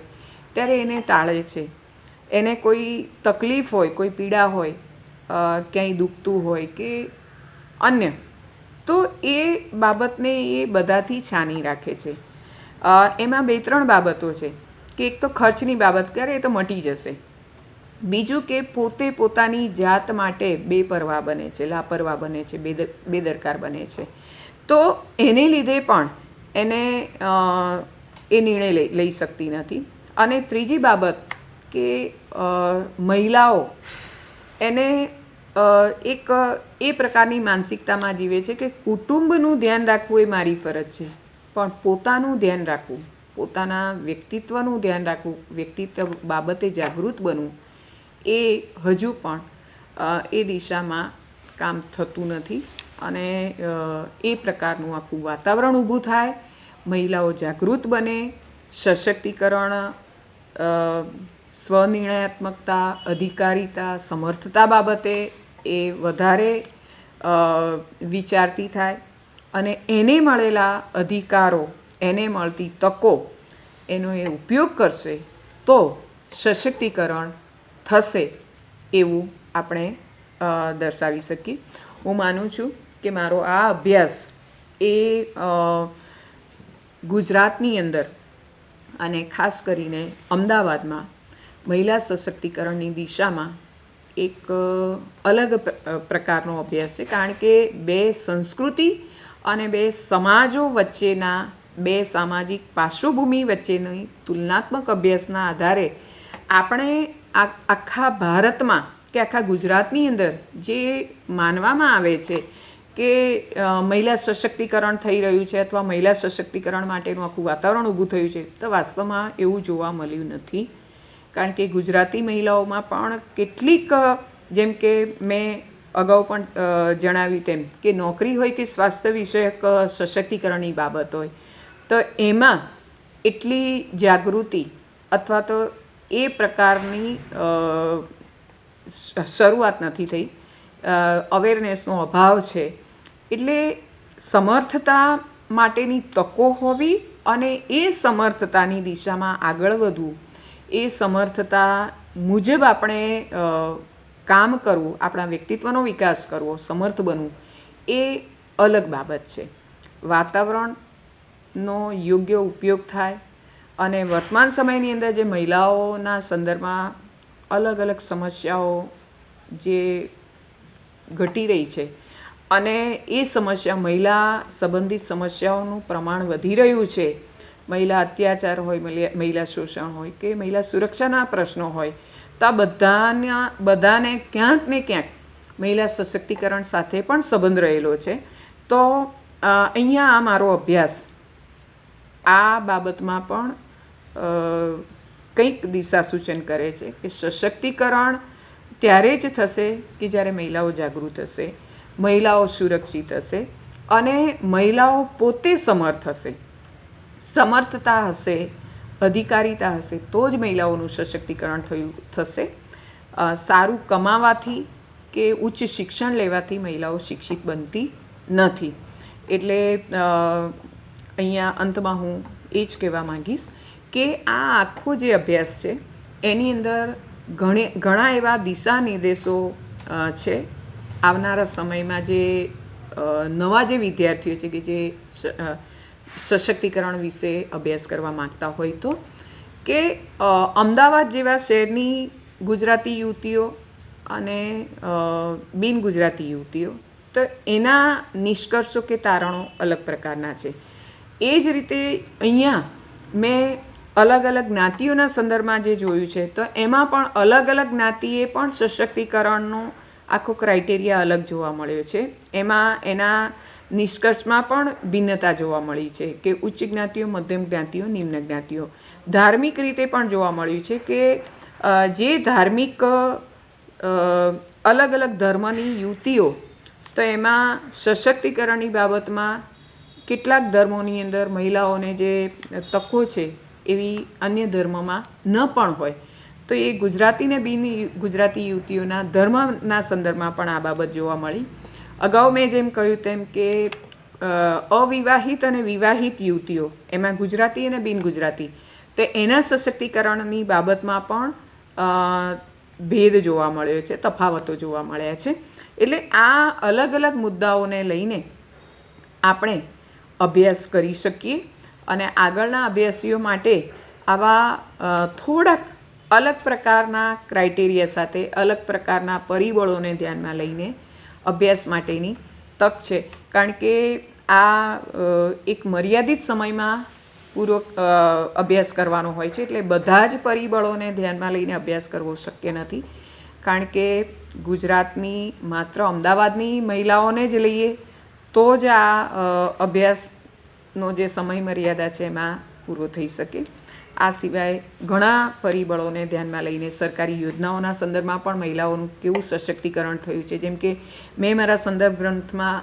ત્યારે એને ટાળે છે. એને કોઈ તકલીફ હોય, કોઈ પીડા હોય, ક્યાંય દુખતું હોય કે અન્ય, તો એ બાબતને એ બધાથી છાની રાખે છે. એમાં 2-3 બાબતો છે કે એક તો ખર્ચની બાબત, કરે એ તો મટી જશે, બીજું કે પોતે પોતાની જાત માટે બેપરવા બને છે, લાપરવા બને છે, બેદરકાર બને છે. તો એને લીધે પણ એને એ નિર્ણય લઈ શકતી નથી. અને ત્રીજી બાબત કે મહિલાઓ એને એક એ પ્રકારની માનસિકતામાં જીવે છે કે કુટુંબનું ધ્યાન રાખવું એ મારી ફરજ છે, પણ પોતાનું ધ્યાન રાખવું, પોતાના વ્યક્તિત્વનું ધ્યાન રાખવું, વ્યક્તિત્વ બાબતે જાગૃત બનવું એ હજુ પણ એ દિશામાં કામ થતું નથી. અને એ પ્રકારનું આખું વાતાવરણ ઊભું થાય, મહિલાઓ જાગૃત બને, સશક્તિકરણ, સ્વનિર્ણયાત્મકતા, અધિકારીતા, સમર્થતા બાબતે એ વધારે વિચારતી થાય અને એને મળેલા અધિકારો, એને મળતી તકો એનો એ ઉપયોગ કરશે તો સશક્તિકરણ થશે એવું આપણે દર્શાવી શકીએ. હું માનું છું કે મારો આ અભ્યાસ એ ગુજરાતની અંદર અને ખાસ કરીને અમદાવાદમાં મહિલા સશક્તિકરણની દિશામાં એક અલગ પ્રકારનો અભ્યાસ છે. કારણ કે બે સંસ્કૃતિ અને બે સમાજો વચ્ચેના, બે સામાજિક પાર્શ્વભૂમિ વચ્ચેની તુલનાત્મક અભ્યાસના આધારે આપણે આખા ભારતમાં કે આખા ગુજરાતની અંદર જે માનવામાં આવે છે કે મહિલા સશક્તિકરણ થઈ રહ્યું છે અથવા મહિલા સશક્તિકરણ માટેનું આખું વાતાવરણ ઊભું થયું છે, તો વાસ્તવમાં એવું જોવા મળ્યું નથી. કારણ કે ગુજરાતી મહિલાઓમાં પણ કેટલીક, જેમ કે મેં અગાઉ પણ જણાવ્યું તેમ કે નોકરી હોય કે સ્વાસ્થ્ય વિષયક સશક્તિકરણની બાબત હોય, તો એમાં એટલી જાગૃતિ અથવા તો એ પ્રકારની શરૂઆત નથી થઈ, અવેરનેસનો અભાવ છે. એટલે સમર્થતા માટેની તકો હોવી અને એ સમર્થતાની દિશામાં આગળ વધવું, એ સમર્થતા મુજબ આપણે કામ કરવું, આપણા વ્યક્તિત્વનો વિકાસ કરવો, સમર્થ બનવું એ અલગ બાબત છે. વાતાવરણનો યોગ્ય ઉપયોગ થાય અને વર્તમાન સમયની અંદર જે મહિલાઓના સંદર્ભમાં અલગ અલગ સમસ્યાઓ જે ઘટી રહી છે અને એ સમસ્યા, મહિલા સંબંધિત સમસ્યાઓનું પ્રમાણ વધી રહ્યું છે, મહિલા અત્યાચાર હોય, મહિલા શોષણ હોય કે મહિલા સુરક્ષાના પ્રશ્નો હોય, તો આ બધાને ક્યાંક ને ક્યાંક મહિલા સશક્તિકરણ સાથે પણ સંબંધ રહેલો છે. તો અહીંયા આ મારો અભ્યાસ આ બાબતમાં પણ કંઈક દિશા સૂચન કરે છે કે સશક્તિકરણ ત્યારે જ થશે કે જ્યારે મહિલાઓ જાગૃત હશે, મહિલાઓ સુરક્ષિત હશે અને મહિલાઓ પોતે સમર્થ હશે, સમર્થતા હશે, અધિકારીતા હશે, તો જ મહિલાઓનું સશક્તિકરણ થશે. સારું કમાવાથી કે ઉચ્ચ શિક્ષણ લેવાથી મહિલાઓ શિક્ષિત બનતી નથી. એટલે અહીંયા અંતમાં હું એ જ કહેવા માંગીશ કે આ આખો જે અભ્યાસ છે એની અંદર ઘણા એવા દિશા નિર્દેશો છે. આવનારા સમયમાં જે નવા જે વિદ્યાર્થીઓ છે કે જે સશક્તિકરણ વિશે અભ્યાસ કરવા માગતા હોય તો કે અમદાવાદ જેવા શહેરની ગુજરાતી યુવતીઓ અને બિન ગુજરાતી યુવતીઓ, તો એના નિષ્કર્ષો કે તારણો અલગ પ્રકારના છે. એ જ રીતે અહીંયા મેં અલગ અલગ જ્ઞાતિઓના સંદર્ભમાં જે જોયું છે, તો એમાં પણ અલગ અલગ જ્ઞાતિએ પણ સશક્તિકરણનો આખો ક્રાઇટેરિયા અલગ જોવા મળ્યો છે. એમાં એના નિષ્કર્ષમાં પણ ભિન્નતા જોવા મળી છે કે ઉચ્ચ જ્ઞાતિઓ, મધ્યમ જ્ઞાતિઓ, નિમ્ન જ્ઞાતિઓ. ધાર્મિક રીતે પણ જોવા મળ્યું છે કે જે ધાર્મિક અલગ અલગ ધર્મની યુવતીઓ, તો એમાં સશક્તિકરણની બાબતમાં કેટલાક ધર્મોની અંદર મહિલાઓને જે તકો છે એવી અન્ય ધર્મમાં ન પણ હોય, તો એ ગુજરાતી ને બિન ગુજરાતી યુવતીઓના ધર્મના સંદર્ભમાં પણ આ બાબત જોવા મળી. અગાઉ મેં જેમ કહ્યું તેમ કે અવિવાહિત અને વિવાહિત યુવતીઓ, એમાં ગુજરાતી અને બિન ગુજરાતી, તો એના સશક્તિકરણની બાબતમાં પણ ભેદ જોવા મળ્યો છે, તફાવતો જોવા મળ્યા છે. એટલે આ અલગ અલગ મુદ્દાઓને લઈને આપણે અભ્યાસ કરી શકીએ અને આગળના અભ્યાસીઓ માટે આવા થોડાક અલગ પ્રકારના ક્રાઇટેરિયા સાથે અલગ પ્રકારના પરિબળોને ધ્યાનમાં લઈને અભ્યાસ માટેની તક છે. કારણ કે આ એક મર્યાદિત સમયમાં પૂરો અભ્યાસ કરવાનો હોય છે, એટલે બધા જ પરિબળોને ધ્યાનમાં લઈને અભ્યાસ કરવો શક્ય નથી. કારણ કે ગુજરાતની માત્ર અમદાવાદની મહિલાઓને જ લઈએ તો જ આ અભ્યાસનો જે સમય મર્યાદા છે એમાં પૂરો થઈ શકે. આ સિવાય ઘણા પરિબળોને ધ્યાનમાં લઈને સરકારી યોજનાઓના સંદર્ભમાં પણ મહિલાઓનું કેવું સશક્તિકરણ થયું છે. જેમ કે મેં મારા સંદર્ભ ગ્રંથમાં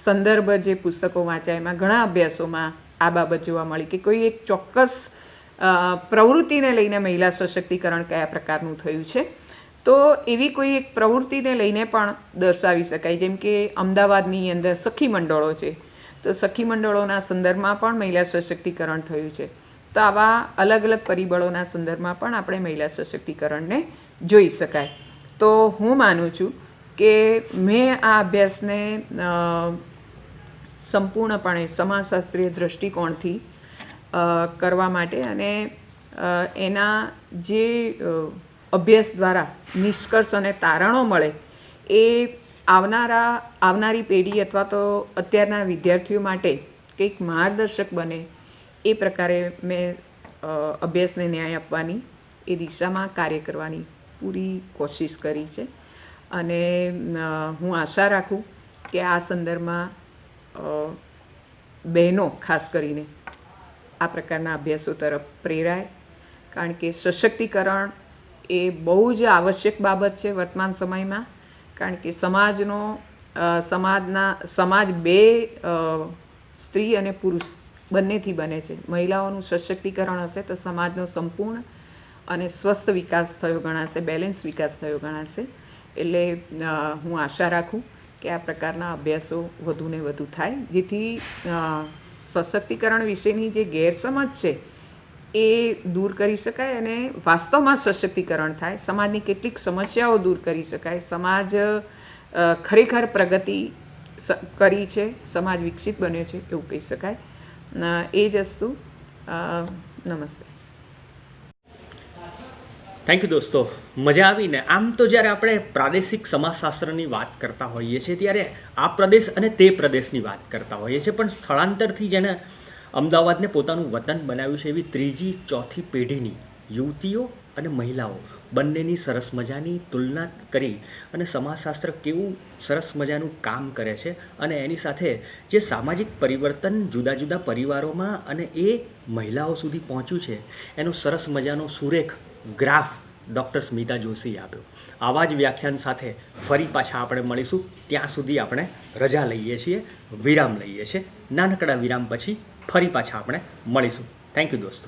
સંદર્ભ જે પુસ્તકો વાંચ્યા એમાં ઘણા અભ્યાસોમાં આ બાબત જોવા મળી કે કોઈ એક ચોક્કસ પ્રવૃત્તિને લઈને મહિલા સશક્તિકરણ કયા પ્રકારનું થયું છે. તો એવી કોઈ એક પ્રવૃત્તિને લઈને પણ દર્શાવી શકાય. જેમ કે અમદાવાદની અંદર સખી મંડળો છે, તો સખી મંડળોના સંદર્ભમાં પણ મહિલા સશક્તિકરણ થયું છે. તો આવા અલગ અલગ પરિબળોના સંદર્ભમાં પણ આપણે મહિલા સશક્તિકરણને જોઈ શકાય. તો હું માનું છું કે મેં આ અભ્યાસને સંપૂર્ણપણે સમાજશાસ્ત્રીય દૃષ્ટિકોણથી કરવા માટે અને એના જે અભ્યાસ દ્વારા નિષ્કર્ષ અને તારણો મળે એ આવનારી પેઢી અથવા તો અત્યારના વિદ્યાર્થીઓ માટે કંઈક માર્ગદર્શક બને એ પ્રકારે મેં અભ્યાસને ન્યાય આપવાની એ દિશામાં કાર્ય કરવાની પૂરી કોશિશ કરી છે. અને હું આશા રાખું કે આ સંદર્ભમાં બહેનો ખાસ કરીને આ પ્રકારના અભ્યાસો તરફ પ્રેરાય. કારણ કે સશક્તિકરણ એ બહુ જ આવશ્યક બાબત છે વર્તમાન સમયમાં. કારણ કે સમાજ બે સ્ત્રી અને પુરુષ બંનેથી બને છે. મહિલાઓનું સશક્તિકરણ હશે તો સમાજનો સંપૂર્ણ અને સ્વસ્થ વિકાસ થયો ગણાશે, બેલેન્સ વિકાસ થયો ગણાશે. એટલે હું આશા રાખું કે આ પ્રકારના અભ્યાસો વધુને વધુ થાય, જેથી સશક્તિકરણ વિશેની જે ગેરસમજ છે એ દૂર કરી શકાય અને વાસ્તવમાં સશક્તિકરણ થાય. સમાજની કેટલીક સમસ્યાઓ દૂર કરી શકાય. સમાજ ખરેખર પ્રગતિ કરી છે, સમાજ વિકસિત બન્યો છે એવું કહી શકાય. એ જ વસ્તુ. નમસ્તે. થેન્ક યુ દોસ્તો, મજા આવીને. આમ તો જ્યારે આપણે પ્રાદેશિક સમાજશાસ્ત્રની વાત કરતા હોઈએ છીએ ત્યારે આ પ્રદેશ અને તે પ્રદેશની વાત કરતા હોઈએ છીએ, પણ સ્થળાંતરથી જેને અમદાવાદને પોતાનું વતન બનાવ્યું છે એવી ત્રીજી ચોથી પેઢીની યુવતીઓ અને મહિલાઓ બંનેની સરસ મજાની તુલના કરી અને સમાજશાસ્ત્ર કેવું સરસ મજાનું કામ કરે છે અને એની સાથે જે સામાજિક પરિવર્તન જુદા જુદા પરિવારોમાં અને એ મહિલાઓ સુધી પહોંચ્યું છે એનો સરસ મજાનો સુરેખ ગ્રાફ ડૉક્ટર સ્મિતા જોશીએ આપ્યો. આવા જ વ્યાખ્યાન સાથે ફરી પાછા આપણે મળીશું. ત્યાં સુધી આપણે રજા લઈએ છીએ, વિરામ લઈએ છીએ. નાનકડા વિરામ પછી ફરી પાછા આપણે મળીશું. થેન્ક યુ દોસ્તો.